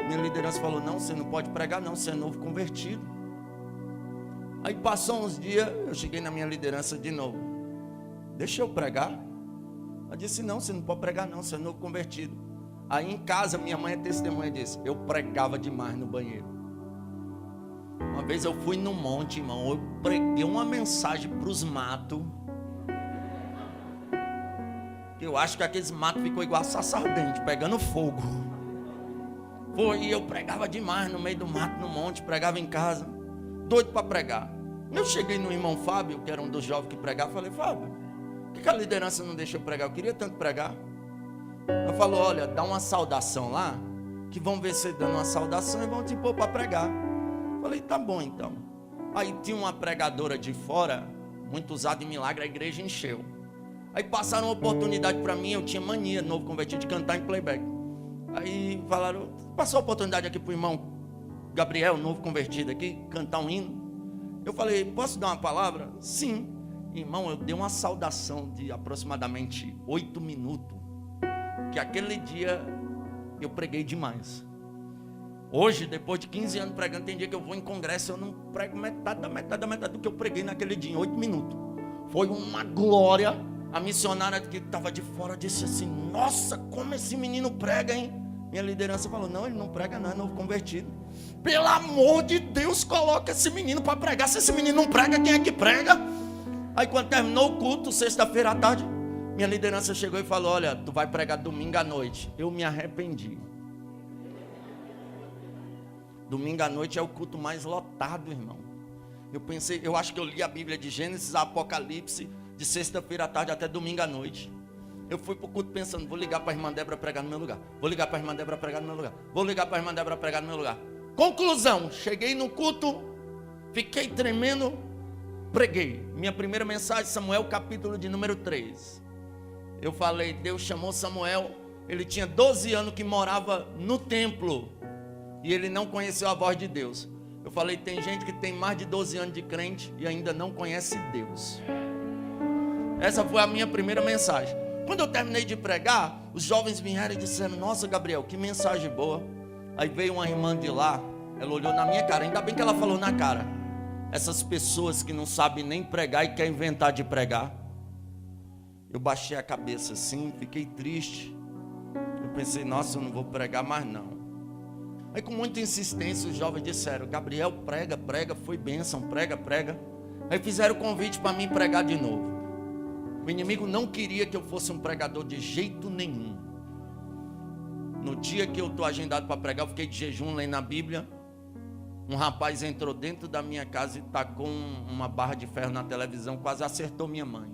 Minha liderança falou: não, você não pode pregar não, você é novo convertido. Aí passou uns dias, eu cheguei na minha liderança de novo: deixa eu pregar. Ela disse: não, você não pode pregar não, você é novo convertido. Aí em casa, minha mãe é testemunha disso, eu pregava demais no banheiro. Uma vez eu fui no monte, irmão, eu preguei uma mensagem para os matos. Eu acho que aqueles matos ficou igual a sassardente, pegando fogo. Foi, e eu pregava demais no meio do mato, no monte, pregava em casa, doido para pregar. Eu cheguei no irmão Fábio, que era um dos jovens que pregava, falei: Fábio, por que a liderança não deixou eu pregar? Eu queria tanto pregar. Ela falou: olha, dá uma saudação lá, que vão ver você dando uma saudação e vão te pôr para pregar. Falei: tá bom então. Aí tinha uma pregadora de fora, muito usada em milagre, a igreja encheu. Aí passaram uma oportunidade para mim, eu tinha mania, novo convertido, de cantar em playback. Aí falaram: passou a oportunidade aqui para o irmão Gabriel, novo convertido aqui, cantar um hino. Eu falei: posso dar uma palavra? Sim. Irmão, eu dei uma saudação de aproximadamente 8 minutos, que aquele dia eu preguei demais. Hoje, depois de 15 anos pregando, tem dia que eu vou em congresso, eu não prego metade do que eu preguei naquele dia, em 8 minutos. Foi uma glória. A missionária que estava de fora disse assim: nossa, como esse menino prega, hein? Minha liderança falou: não, ele não prega não, é novo convertido. Pelo amor de Deus, coloca esse menino para pregar. Se esse menino não prega, quem é que prega? Aí quando terminou o culto, sexta-feira à tarde, minha liderança chegou e falou: olha, tu vai pregar domingo à noite. Eu me arrependi. Domingo à noite é o culto mais lotado, irmão. Eu pensei, eu acho que eu li a Bíblia de Gênesis a Apocalipse, de sexta-feira à tarde até domingo à noite. Eu fui para o culto pensando: vou ligar para a irmã Débora pregar no meu lugar. Vou ligar para a irmã Débora pregar no meu lugar. Vou ligar para a irmã Débora pregar no meu lugar. Conclusão, cheguei no culto, fiquei tremendo, preguei. Minha primeira mensagem, Samuel, capítulo de número 3. Eu falei: Deus chamou Samuel, ele tinha 12 anos que morava no templo, e ele não conheceu a voz de Deus. Eu falei: tem gente que tem mais de 12 anos de crente e ainda não conhece Deus. Essa foi a minha primeira mensagem. Quando eu terminei de pregar, os jovens vieram e disseram: nossa, Gabriel, que mensagem boa. Aí veio uma irmã de lá, ela olhou na minha cara, ainda bem que ela falou na cara: essas pessoas que não sabem nem pregar e querem inventar de pregar. Eu baixei a cabeça assim, fiquei triste. Eu pensei: nossa, eu não vou pregar mais não. Aí com muita insistência os jovens disseram: Gabriel, prega, prega, foi bênção, prega, prega. Aí fizeram o convite para mim pregar de novo. O inimigo não queria que eu fosse um pregador de jeito nenhum. No dia que eu estou agendado para pregar, eu fiquei de jejum lendo a Bíblia. Um rapaz entrou dentro da minha casa e tacou uma barra de ferro na televisão, quase acertou minha mãe.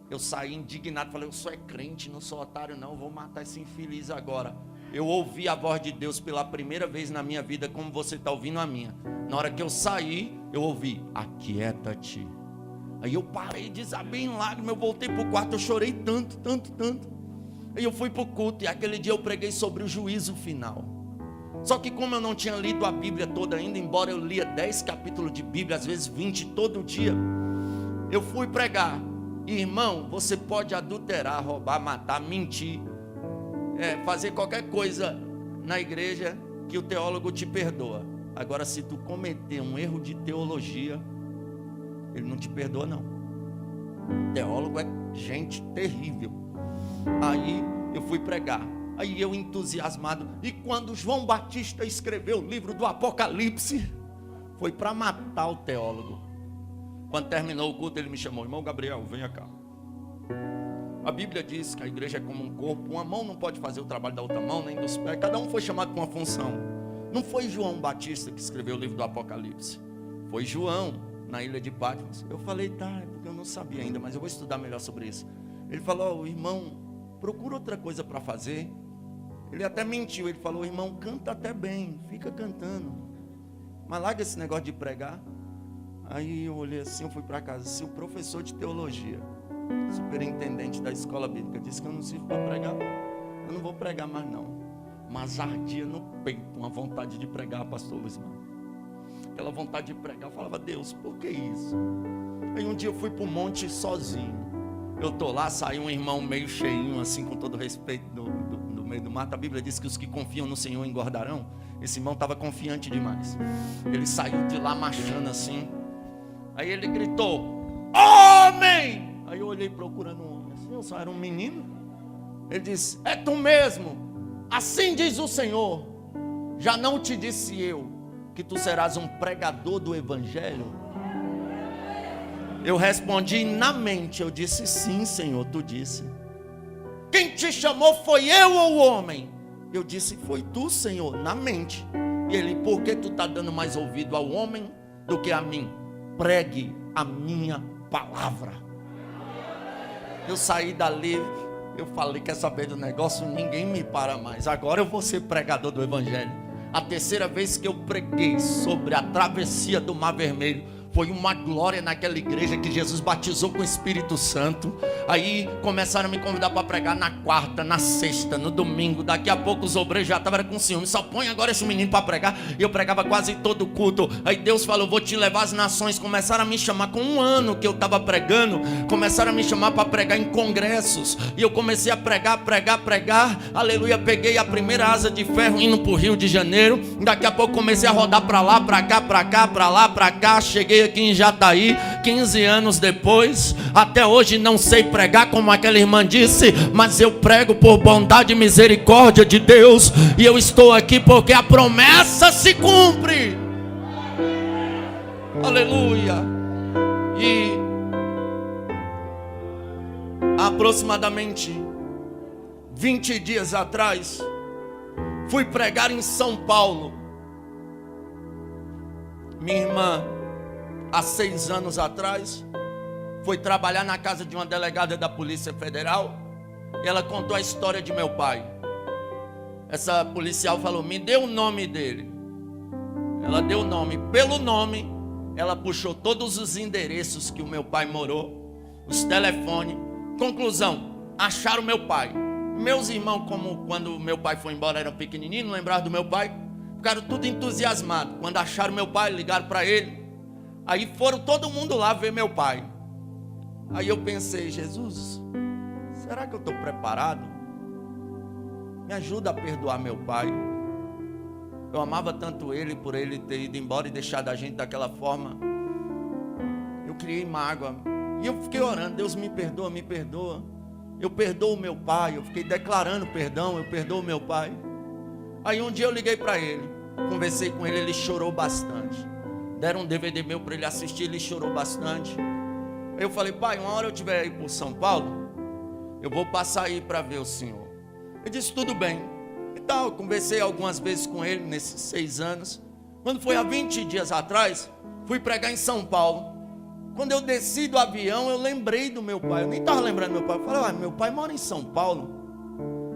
Eu saí indignado, falei: eu sou crente, não sou otário não, eu vou matar esse infeliz agora. Eu ouvi a voz de Deus pela primeira vez na minha vida, como você está ouvindo a minha. Na hora que eu saí, eu ouvi: aquieta-te. Aí eu parei, desabei em lágrimas, eu voltei para o quarto, eu chorei tanto. Aí eu fui para o culto, e aquele dia eu preguei sobre o juízo final. Só que como eu não tinha lido a Bíblia toda ainda, embora eu lia 10 capítulos de Bíblia, às vezes 20 todo dia, eu fui pregar. Irmão, você pode adulterar, roubar, matar, mentir, fazer qualquer coisa na igreja, que o teólogo te perdoa. Agora, se tu cometer um erro de teologia, ele não te perdoa não. O teólogo é gente terrível. Aí eu fui pregar. Aí eu entusiasmado. E quando João Batista escreveu o livro do Apocalipse, foi para matar o teólogo. Quando terminou o culto, ele me chamou: irmão Gabriel, venha cá. A Bíblia diz que a igreja é como um corpo. Uma mão não pode fazer o trabalho da outra mão, nem dos pés. Cada um foi chamado para uma função. Não foi João Batista que escreveu o livro do Apocalipse. Foi João, na ilha de Patmos. Eu falei: tá, é porque eu não sabia ainda, mas eu vou estudar melhor sobre isso. Ele falou: irmão, procura outra coisa para fazer. Ele até mentiu, ele falou: irmão, canta até bem, fica cantando, mas larga esse negócio de pregar. Aí eu olhei assim, eu fui para casa: se o professor de teologia superintendente da escola bíblica, disse que eu não sirvo para pregar. Eu não vou pregar mais não. Mas ardia no peito uma vontade de pregar, pastor Luiz Marcos. Aquela vontade de pregar, eu falava, Deus, por que isso? Aí um dia eu fui para o monte sozinho. Eu estou lá, saiu um irmão meio cheinho, assim, com todo respeito, do meio do mato. A Bíblia diz que os que confiam no Senhor engordarão. Esse irmão estava confiante demais. Ele saiu de lá marchando assim. Aí ele gritou, homem! Aí eu olhei procurando um homem. Assim, eu só era um menino. Ele disse, é tu mesmo. Assim diz o Senhor. Já não te disse eu que tu serás um pregador do Evangelho? Eu respondi na mente, eu disse, sim, Senhor, tu disse. Quem te chamou foi eu ou o homem? Eu disse, foi tu, Senhor, na mente. E ele, por que tu está dando mais ouvido ao homem do que a mim? Pregue a minha palavra. Eu saí dali, eu falei, quer saber do negócio? Ninguém me para mais. Agora eu vou ser pregador do Evangelho. A terceira vez que eu preguei sobre a travessia do Mar Vermelho, foi uma glória naquela igreja que Jesus batizou com o Espírito Santo. Aí começaram a me convidar para pregar na quarta, na sexta, no domingo. Daqui a pouco os obreiros já estavam com ciúme. Só põe agora esse menino para pregar. E eu pregava quase todo culto. Aí Deus falou, vou te levar às nações. Começaram a me chamar, com um ano que eu estava pregando, começaram a me chamar para pregar em congressos. E eu comecei a pregar. Aleluia, peguei a primeira asa de ferro indo para o Rio de Janeiro. Daqui a pouco comecei a rodar para lá, para cá, para cá, para lá, para cá. Cheguei aqui em Jataí, 15 anos depois. Até hoje não sei pregar como aquela irmã disse, mas eu prego por bondade e misericórdia de Deus. E eu estou aqui porque a promessa se cumpre. Aleluia. E aproximadamente 20 dias atrás, fui pregar em São Paulo. Minha irmã, há 6 anos atrás, foi trabalhar na casa de uma delegada da Polícia Federal. E ela contou a história de meu pai. Essa policial falou, me dê o nome dele. Ela deu o nome. Pelo nome, ela puxou todos os endereços que o meu pai morou, os telefones. Conclusão, acharam meu pai. Meus irmãos, como quando meu pai foi embora, eram pequenininhos, não lembraram do meu pai, ficaram tudo entusiasmados. Quando acharam meu pai, ligaram para ele. Aí foram todo mundo lá ver meu pai. Aí eu pensei, Jesus, será que eu estou preparado? Me ajuda a perdoar meu pai. Eu amava tanto ele, por ele ter ido embora e deixado a gente daquela forma. Eu criei mágoa. E eu fiquei orando, Deus me perdoa, me perdoa. Eu perdoo meu pai, eu fiquei declarando perdão, eu perdoo meu pai. Aí um dia eu liguei para ele, conversei com ele, ele chorou bastante. Deram um DVD meu para ele assistir, ele chorou bastante. Eu falei, pai, uma hora eu estiver aí por São Paulo, eu vou passar aí para ver o senhor. Ele disse, tudo bem. Então, eu conversei algumas vezes com ele nesses 6 anos. Quando foi há 20 dias atrás, fui pregar em São Paulo. Quando eu desci do avião, eu lembrei do meu pai. Eu nem estava lembrando do meu pai. Eu falei, meu pai mora em São Paulo.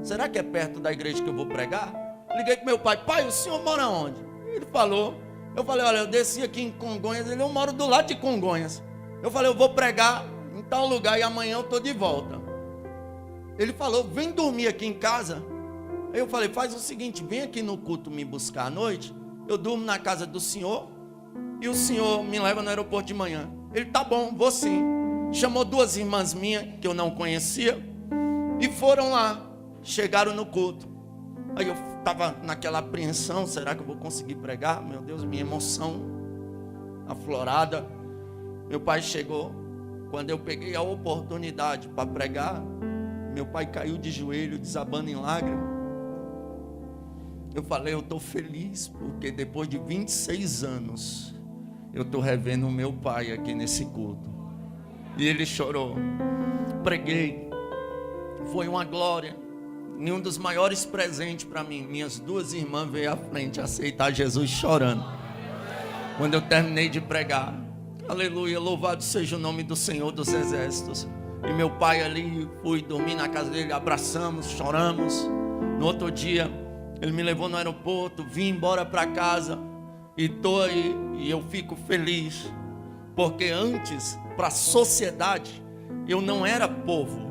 Será que é perto da igreja que eu vou pregar? Liguei para meu pai, pai, o senhor mora onde? Ele falou. Eu falei, olha, eu desci aqui em Congonhas. Eu moro do lado de Congonhas. Eu falei, eu vou pregar em tal lugar e amanhã eu estou de volta. Ele falou, vem dormir aqui em casa. Aí eu falei, faz o seguinte, vem aqui no culto me buscar à noite. Eu durmo na casa do senhor e o senhor me leva no aeroporto de manhã. Ele, tá bom, vou sim. Chamou 2 irmãs minhas que eu não conhecia e foram lá. Chegaram no culto. Aí eu estava naquela apreensão, será que eu vou conseguir pregar? Meu Deus, minha emoção aflorada. Meu pai chegou. Quando eu peguei a oportunidade para pregar, meu pai caiu de joelho, desabando em lágrimas. Eu falei, eu estou feliz, porque depois de 26 anos, eu estou revendo o meu pai aqui nesse culto. E ele chorou. Preguei. Foi uma glória. E um dos maiores presentes para mim, minhas 2 irmãs veio à frente aceitar Jesus chorando. Quando eu terminei de pregar, aleluia, louvado seja o nome do Senhor dos Exércitos. E meu pai ali, fui dormir na casa dele, abraçamos, choramos. No outro dia, ele me levou no aeroporto, vim embora para casa. E estou aí, e eu fico feliz. Porque antes, para a sociedade, eu não era povo.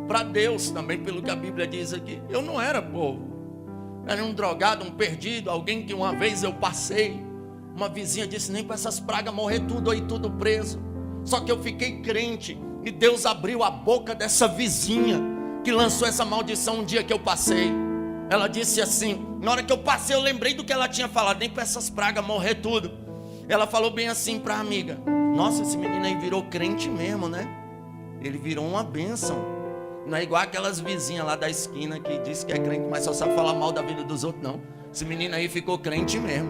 Para Deus também, pelo que a Bíblia diz aqui, eu não era povo. Era um drogado, um perdido, alguém que uma vez eu passei. Uma vizinha disse, nem para essas pragas morrer tudo aí, tudo preso. Só que eu fiquei crente, e Deus abriu a boca dessa vizinha, que lançou essa maldição um dia que eu passei. Ela disse assim, na hora que eu passei eu lembrei do que ela tinha falado, nem para essas pragas morrer tudo. Ela falou bem assim para a amiga, nossa, esse menino aí virou crente mesmo, né? Ele virou uma bênção. Não é igual aquelas vizinhas lá da esquina que diz que é crente, mas só sabe falar mal da vida dos outros, não. Esse menino aí ficou crente mesmo.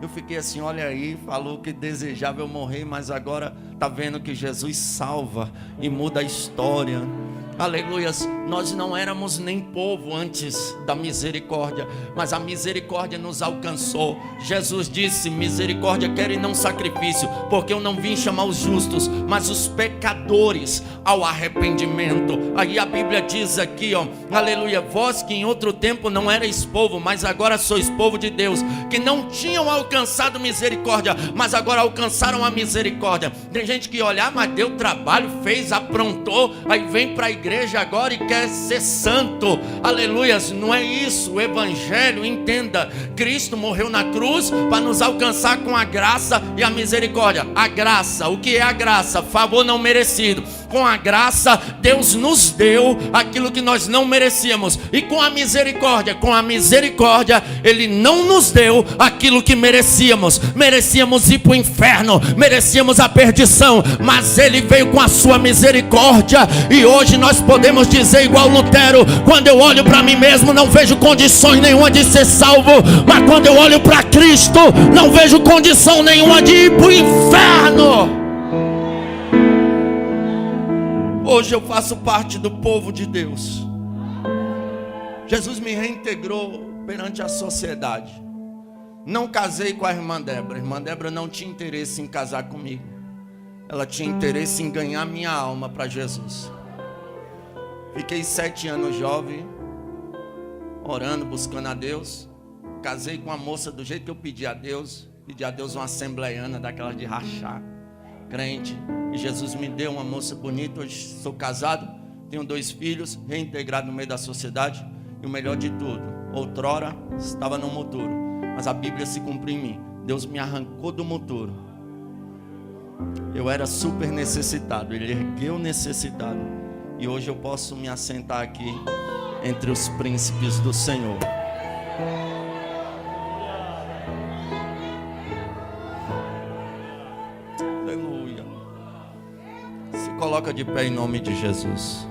Eu fiquei assim, olha aí, falou que desejava eu morrer, mas agora está vendo que Jesus salva e muda a história. Aleluias, nós não éramos nem povo antes da misericórdia, mas a misericórdia nos alcançou. Jesus disse, misericórdia quero e não sacrifício, porque eu não vim chamar os justos, mas os pecadores ao arrependimento. Aí a Bíblia diz aqui, ó, aleluia, vós que em outro tempo não erais povo, mas agora sois povo de Deus, que não tinham alcançado misericórdia, mas agora alcançaram a misericórdia. Tem gente que olha, mas deu trabalho, fez, aprontou, aí vem para a igreja agora e quer ser santo. Aleluias, não é isso. O evangelho, entenda, Cristo morreu na cruz para nos alcançar com a graça e a misericórdia. A graça, o que é a graça? Favor não merecido. Com a graça, Deus nos deu aquilo que nós não merecíamos. E com a misericórdia, Ele não nos deu aquilo que merecíamos. Merecíamos ir para o inferno, merecíamos a perdição, mas Ele veio com a sua misericórdia. E hoje nós podemos dizer igual Lutero, quando eu olho para mim mesmo não vejo condições nenhuma de ser salvo, mas quando eu olho para Cristo não vejo condição nenhuma de ir para o inferno. Hoje eu faço parte do povo de Deus. Jesus me reintegrou perante a sociedade. Não casei com a irmã Débora. A irmã Débora não tinha interesse em casar comigo. Ela tinha interesse em ganhar minha alma para Jesus. Fiquei 7 anos jovem, orando, buscando a Deus. Casei com uma moça do jeito que eu pedi a Deus. Pedi a Deus uma assembleiana, daquela de rachar, crente. E Jesus me deu uma moça bonita. Hoje sou casado, tenho 2 filhos, reintegrado no meio da sociedade. E o melhor de tudo, outrora estava no muturo, mas a Bíblia se cumpriu em mim. Deus me arrancou do muturo. Eu era super necessitado, Ele ergueu necessitado. E hoje eu posso me assentar aqui entre os príncipes do Senhor. Aleluia. Se coloca de pé em nome de Jesus.